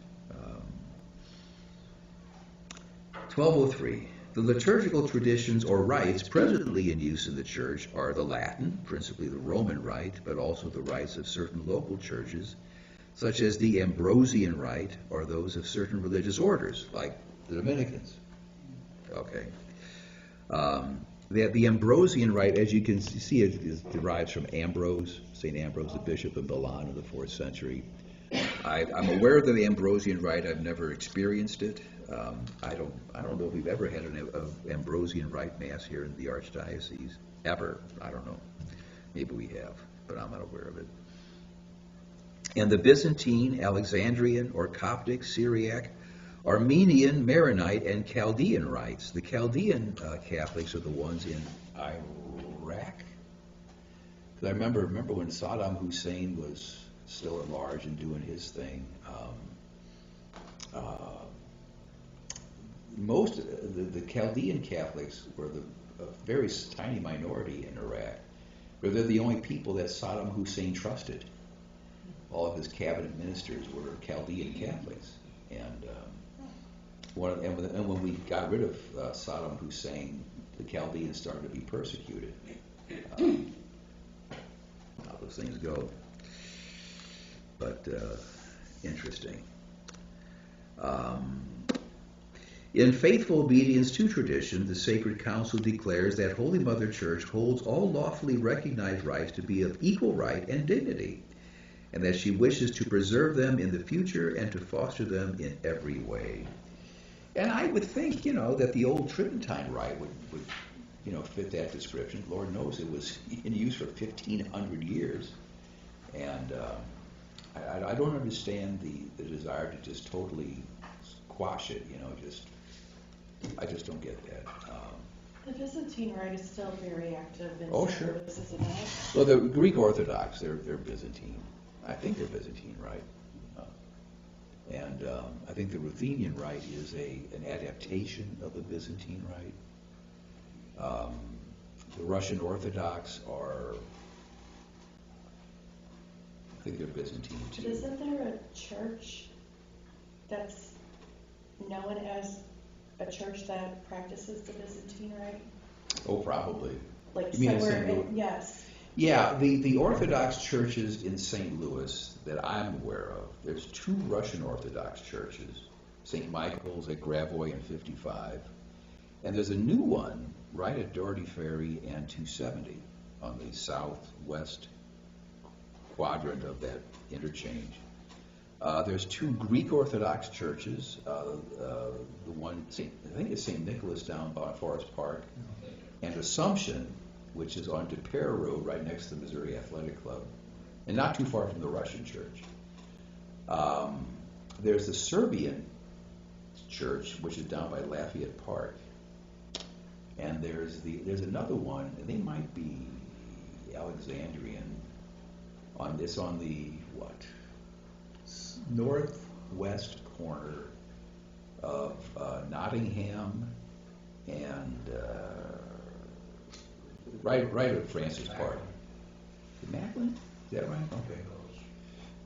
1203. The liturgical traditions or rites presently in use in the church are the Latin, principally the Roman rite, but also the rites of certain local churches, such as the Ambrosian rite or those of certain religious orders, like the Dominicans. Okay. The Ambrosian rite, as you can see, it derives from Ambrose, St. Ambrose, the bishop of Milan in the 4th century. I'm aware of the Ambrosian rite. I've never experienced it. I don't know if we've ever had an Ambrosian rite mass here in the Archdiocese. Ever. I don't know. Maybe we have, but I'm not aware of it. And the Byzantine, Alexandrian, or Coptic, Syriac, Armenian, Maronite, and Chaldean rites. The Chaldean Catholics are the ones in Iraq. Because I remember when Saddam Hussein was still at large and doing his thing. Most of the Chaldean Catholics were a very tiny minority in Iraq. But they're the only people that Saddam Hussein trusted. All of his cabinet ministers were Chaldean Catholics, and when we got rid of Saddam Hussein, the Chaldeans started to be persecuted. those things go. But interesting. In faithful obedience to tradition, the Sacred Council declares that Holy Mother Church holds all lawfully recognized rights to be of equal right and dignity, and that she wishes to preserve them in the future and to foster them in every way. And I would think, that the old Tridentine rite would fit that description. Lord knows it was in use for 1,500 years. And I don't understand the desire to just totally quash it, I just don't get that. The Byzantine rite is still very active in Oh, St. sure. Louis, isn't it? Well, the Greek Orthodox, they're Byzantine. I think they're Byzantine, right? And I think the Ruthenian rite is an adaptation of the Byzantine rite. The Russian Orthodox are, I think they're Byzantine But too. isn't there a church that's known as a church that practices the Byzantine rite? Oh, probably. Like You mean in somewhere St. Louis? yes. Yeah, the Orthodox churches in St. Louis that I'm aware of, there's 2 Russian Orthodox churches, St. Michael's at Gravois and 55, and there's a new one right at Doherty Ferry and 270 on the southwest quadrant of that interchange. There's 2 Greek Orthodox churches, the one, I think it's St. Nicholas down by Forest Park, and Assumption, which is on DePere Road right next to the Missouri Athletic Club, and not too far from the Russian church. There's the Serbian church, which is down by Lafayette Park, and there's another one, and they might be Alexandrian. It's on the northwest corner of Nottingham and right at Francis Park. Macklin? Is that right?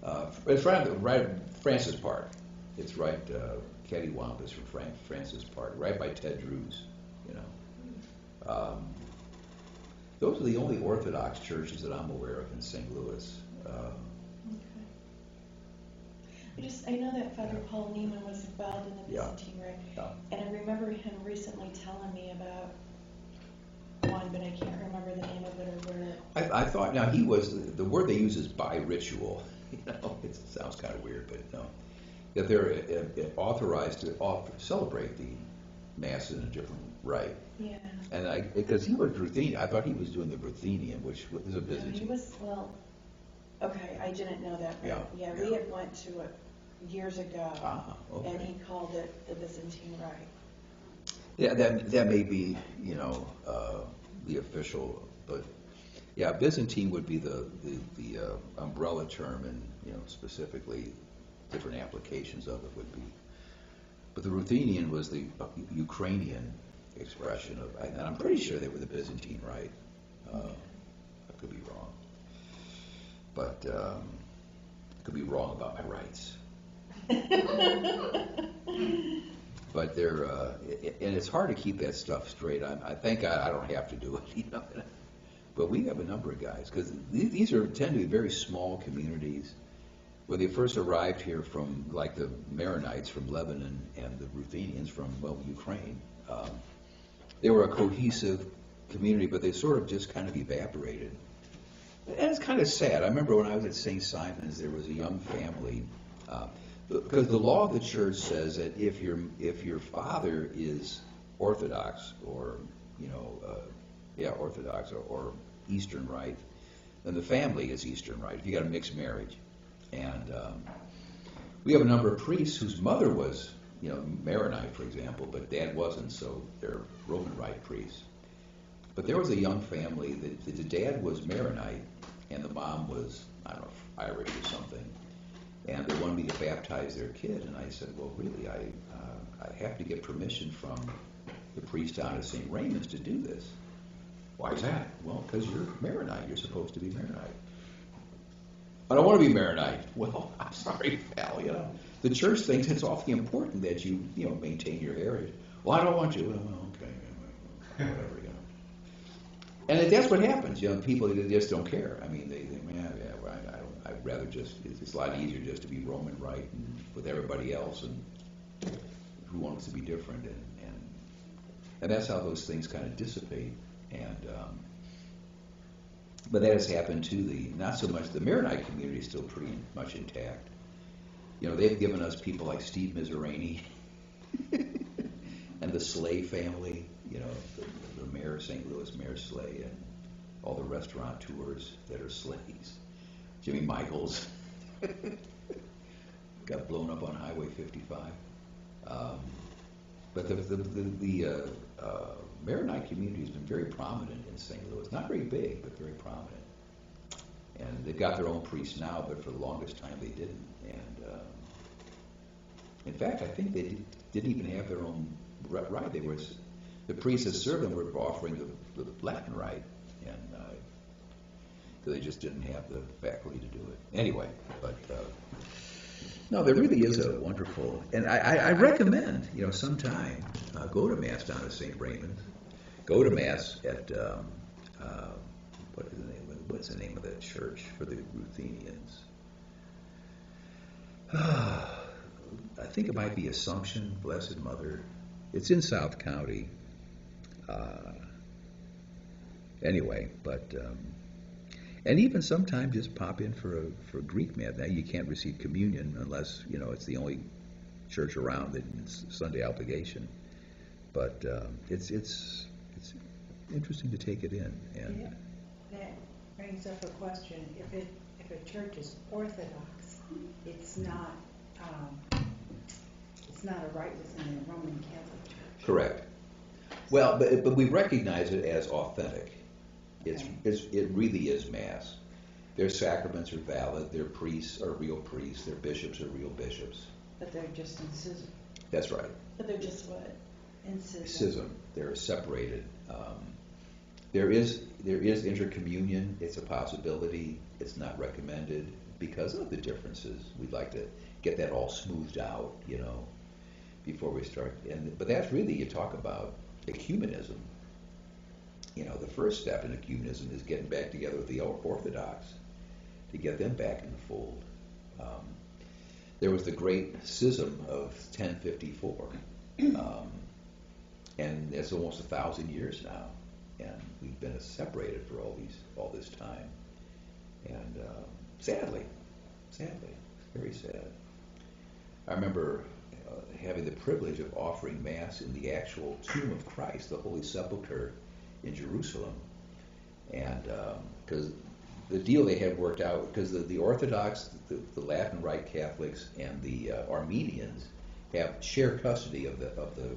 Okay. It's right at Francis Park. It's right cattywampus from Francis Park, right by Ted Drew's. Those are the only Orthodox churches that I'm aware of in St. Louis. Okay. I know that Father Paul Neiman was involved in the Yeah. Byzantine rite, Yeah. and I remember him recently telling me about one, but I can't remember the name of it or where. I thought, now he was, the word they use is bi-ritual. It sounds kind of weird, but no. That they're authorized to celebrate the Mass in a different rite. Yeah. And because he was Ruthenian, I thought he was doing the Ruthenian, which is a No, he Byzantine. was, well, okay, I didn't know that. Right? Yeah, We yeah. had went to it years ago, Okay. and he called it the Byzantine rite. Yeah, that may be, the official, but yeah, Byzantine would be the umbrella term, and specifically different applications of it would be. But the Ruthenian was the Ukrainian expression of, and I'm pretty sure they were the Byzantine rite. I could be wrong, but I could be wrong about my rights. But they're, and it's hard to keep that stuff straight. I thank God I don't have to do it, But we have a number of guys, because these tend to be very small communities. When they first arrived here from, like the Maronites from Lebanon and the Ruthenians from, Ukraine, they were a cohesive community, but they sort of just kind of evaporated. And it's kind of sad. I remember when I was at St. Simon's, there was a young family, because the law of the church says that if your father is Orthodox or Orthodox or Eastern Rite, then the family is Eastern Rite. If you got a mixed marriage, and we have a number of priests whose mother was Maronite, for example, but dad wasn't, so they're Roman Rite priests. But there was a young family that the dad was Maronite and the mom was, I don't know, Irish or something. And they wanted me to baptize their kid, and I said, well, really, I have to get permission from the priest down at St. Raymond's to do this. Why is that? Well, because you're Maronite. You're supposed to be Maronite. I don't want to be Maronite. Well, I'm sorry, pal. The church thinks it's awfully important that you maintain your heritage. Well, I don't want to. Well, okay, whatever. And that's what happens, you know, people they just don't care. I mean, they man, yeah, well, I'd rather just, it's a lot easier just to be Roman right and with everybody else, and who wants to be different, and that's how those things kind of dissipate. And but that has happened to not so much, the Maronite community is still pretty much intact. You know, they've given us people like Steve Mizrarini and the Slay family, you know, the mayor of St. Louis, Mayor Slay, and all the restaurateurs that are Slays. Jimmy Michaels got blown up on Highway 55. But the Maronite community has been very prominent in St. Louis. Not very big, but very prominent. And they've got their own priests now, but for the longest time they didn't. And in fact, I think they didn't even have their own rite. They were, the priests that served them were offering the Latin rite, and so they just didn't have the faculty to do it. Anyway, but no, there really is a wonderful, and I recommend, you know, sometime go to Mass down at St. Raymond's. Go to Mass at what's the name of that church for the Ruthenians? I think it might be Assumption, Blessed Mother. It's in South County. Anyway, but and even sometimes just pop in for a Greek Mass. Now you can't receive communion unless, you know, it's the only church around that it's Sunday obligation. But it's interesting to take it in. And Yeah, that brings up a question. If a church is Orthodox, it's not a rite within the Roman Catholic Church. correct. Well, but we recognize it as authentic. It really is Mass. Their sacraments are valid. Their priests are real priests. Their bishops are real bishops. But they're just in schism. That's right. But they're just what? In schism. Schism. They're separated. There is intercommunion. It's a possibility. It's not recommended because of the differences. We'd like to get that all smoothed out, you know, before we start. But that's really, you talk about ecumenism. You know, the first step in ecumenism is getting back together with the Orthodox to get them back in the fold. There was the great schism of 1054, and it's almost 1,000 years now, and we've been separated for all this time, and sadly, very sad. I remember having the privilege of offering Mass in the actual tomb of Christ, the Holy Sepulchre in Jerusalem, and because the deal they had worked out, because the Orthodox, the Latin Rite Catholics, and the Armenians share custody of the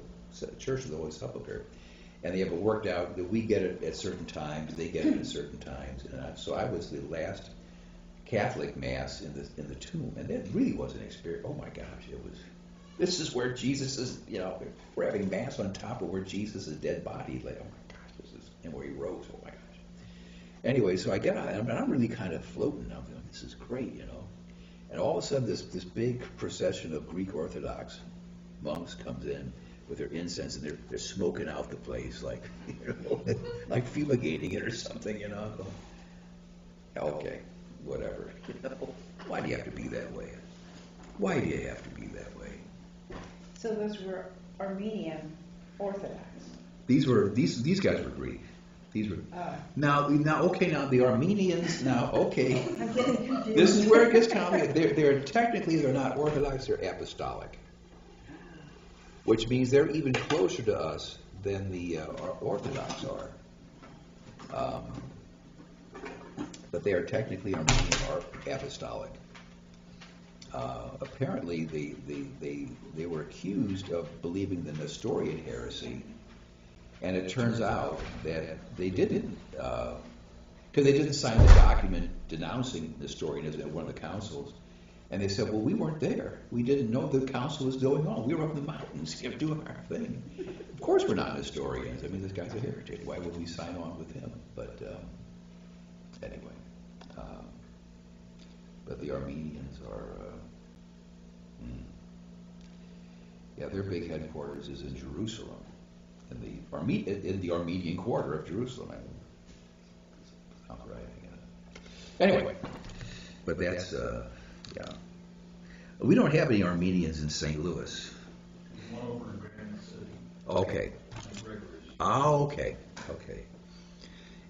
Church of the Holy Sepulchre, and they have it worked out that we get it at certain times, they get it at certain times, and so I was the last Catholic Mass in the tomb, and that really was an experience. Oh my gosh, it was. This is where Jesus is. You know, we're having Mass on top of where Jesus' dead body. Like, oh my gosh, this is, and where he rose. Oh my gosh. Anyway, so I get out, and I'm really kind of floating. I'm going, this is great, you know. And all of a sudden, this big procession of Greek Orthodox monks comes in with their incense, and they're smoking out the place, like, you know, like fumigating it or something, you know. Okay, whatever. You know, why do you have to be that way? Why do you have to be that way? So those were Armenian Orthodox. These guys were Greek. These were now the Armenians okay. I'm getting confused. This is where it gets complicated. They're technically not Orthodox. They're Apostolic, which means they're even closer to us than the Orthodox are. But they are technically Armenian or Apostolic. Apparently, they were accused of believing the Nestorian heresy, and it turns out that they didn't, because they didn't sign the document denouncing Nestorianism at one of the councils. And they said, well, we weren't there. We didn't know the council was going on. We were up in the mountains, you know, doing our thing. Of course we're not Nestorians. I mean, this guy's a heretic. Why would we sign on with him? But anyway. But the Armenians are, their big headquarters is in Jerusalem, in the Armenian quarter of Jerusalem. right. Yeah. Anyway, but that's, yeah. We don't have any Armenians in St. Louis. One over in Granite City. Okay. Gregory's. Okay. Okay.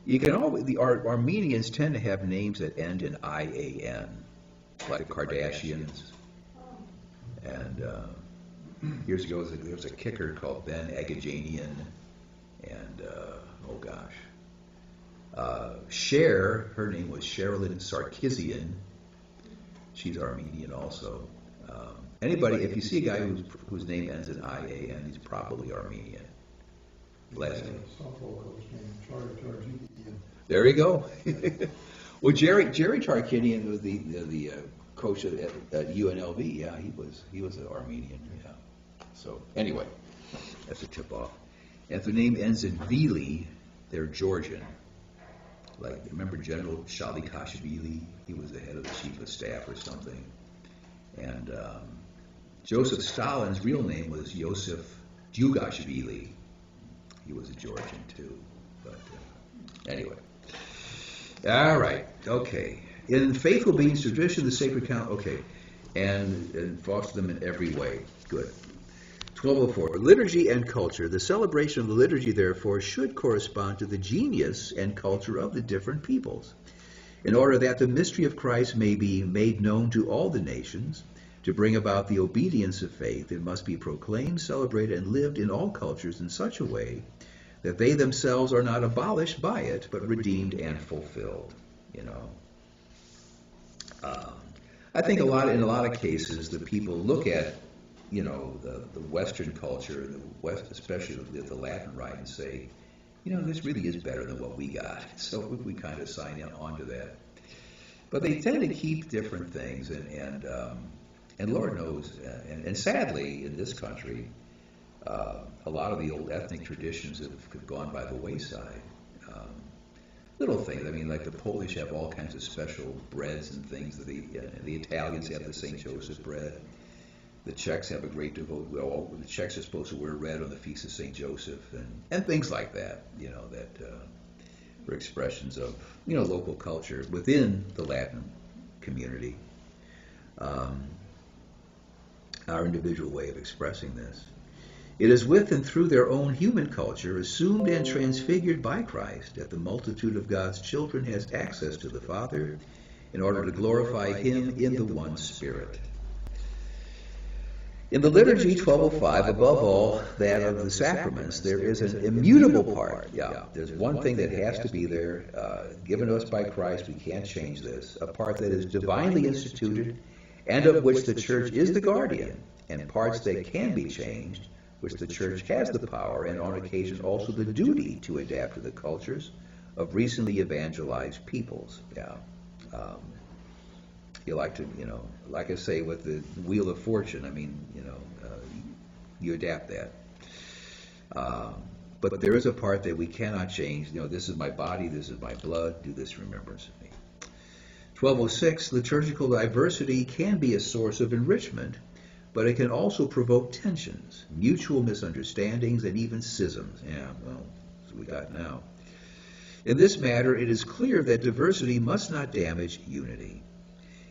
You can always, the Armenians tend to have names that end in IAN, like the Kardashians. And years ago, there was a kicker called Ben Agajanian, and oh gosh, Cher, her name was Sherilyn Sarkisian. She's Armenian also. Anybody, if you see a guy whose name ends in IAN, he's probably Armenian. Last name. Softball coach named Charlie Tarjikian. There you go. Well, Jerry Tarkinian was the coach at UNLV. Yeah, he was an Armenian. Yeah. So anyway, that's a tip off. And if the name ends in Vili, they're Georgian. Like, remember General Shalikashvili? He was the head of the chief of staff or something. And Joseph Stalin's real name was Yosef Dugashvili. He was a Georgian too. But anyway. All right. Okay. In faithful obedience to tradition, the sacred count. Okay. And foster them in every way. Good. 1204. Liturgy and culture. The celebration of the liturgy, therefore, should correspond to the genius and culture of the different peoples, in order that the mystery of Christ may be made known to all the nations. To bring about the obedience of faith, it must be proclaimed, celebrated, and lived in all cultures in such a way that they themselves are not abolished by it, but redeemed and fulfilled. You know, I think in a lot of cases, the people look at, you know, the Western culture, especially the Latin Rite, and say, you know, this really is better than what we got. So we kind of sign on to that. But they tend to keep different things, and Lord knows, and sadly in this country, a lot of the old ethnic traditions have gone by the wayside. Little things, I mean, like the Polish have all kinds of special breads and things. The Italians have the St. Joseph bread. The Czechs have a great devotion. Well, the Czechs are supposed to wear red on the Feast of St. Joseph, and things like that, you know, that were expressions of, you know, local culture within the Latin community. Our individual way of expressing this. It is with and through their own human culture, assumed and transfigured by Christ, that the multitude of God's children has access to the Father in order to glorify Him in the one Spirit. In the liturgy 1205, above all that of the sacraments, there is an immutable part. Yeah, there's one thing that has to be there, given to us by Christ. We can't change this. A part that is divinely instituted, and of which the Church is the guardian, and parts that can be changed, which the Church has the power and on occasion also the duty to adapt to the cultures of recently evangelized peoples. Yeah. You like to, you know, like I say with the Wheel of Fortune, I mean, you know, you adapt that. But there is a part that we cannot change. You know, this is my body, this is my blood, do this in remembrance of me. 1206, liturgical diversity can be a source of enrichment, but it can also provoke tensions, mutual misunderstandings, and even schisms. Yeah, well, that's what we got now. In this matter, it is clear that diversity must not damage unity.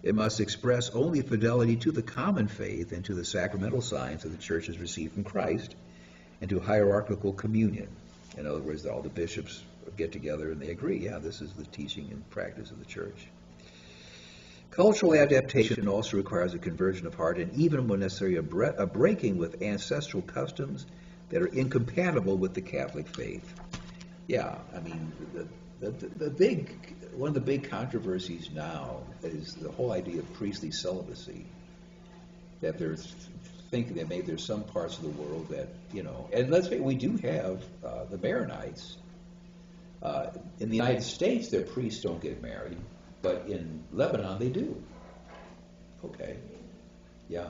It must express only fidelity to the common faith and to the sacramental signs that the Church has received from Christ, and to hierarchical communion. In other words, all the bishops get together and they agree, yeah, this is the teaching and practice of the Church. Cultural adaptation also requires a conversion of heart, and even when necessary, a breaking with ancestral customs that are incompatible with the Catholic faith. Yeah, I mean, one of the big controversies now is the whole idea of priestly celibacy. That they're thinking that maybe there's some parts of the world that, you know, and let's say we do have the Maronites. In the United States, their priests don't get married. But in Lebanon, they do. Okay. Yeah.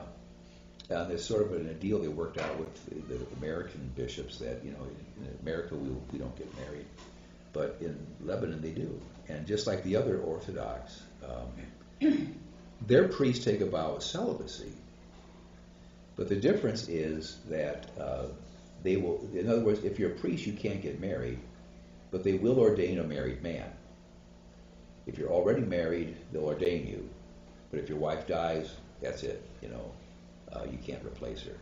There's sort of a deal they worked out with the American bishops that, you know, in America we don't get married. But in Lebanon, they do. And just like the other Orthodox, their priests take a vow of celibacy. But the difference is that they will, in other words, if you're a priest, you can't get married, but they will ordain a married man. If you're already married, they'll ordain you. But if your wife dies, that's it, you can't replace her.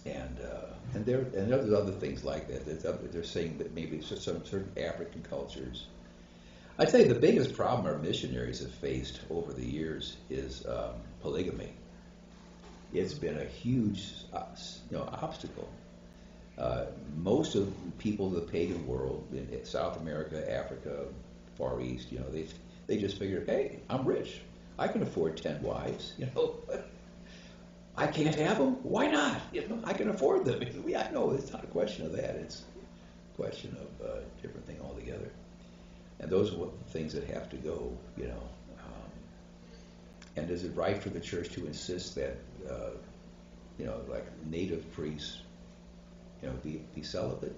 And there's other things like that. They're saying that maybe it's just some certain African cultures. I'd say the biggest problem our missionaries have faced over the years is polygamy. It's been a huge, obstacle. Most of the people of the pagan world in South America, Africa, Far East, they just figured, hey, I'm rich. I can afford 10 wives, I can't have them. Why not? I can afford them. I know it's not a question of that. It's a question of a different thing altogether. And those are the things that have to go. And is it right for the church to insist that, like native priests, be celibate?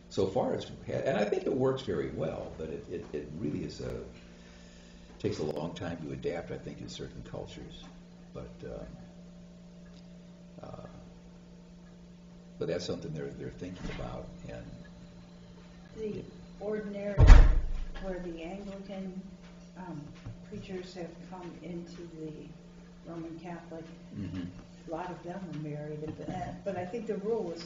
So far, it's had, and I think it works very well. But it really takes a long time to adapt. I think in certain cultures, but that's something they're thinking about. And The ordinary, where the Anglican preachers have come into the Roman Catholic, a lot of them are married, but I think the rule was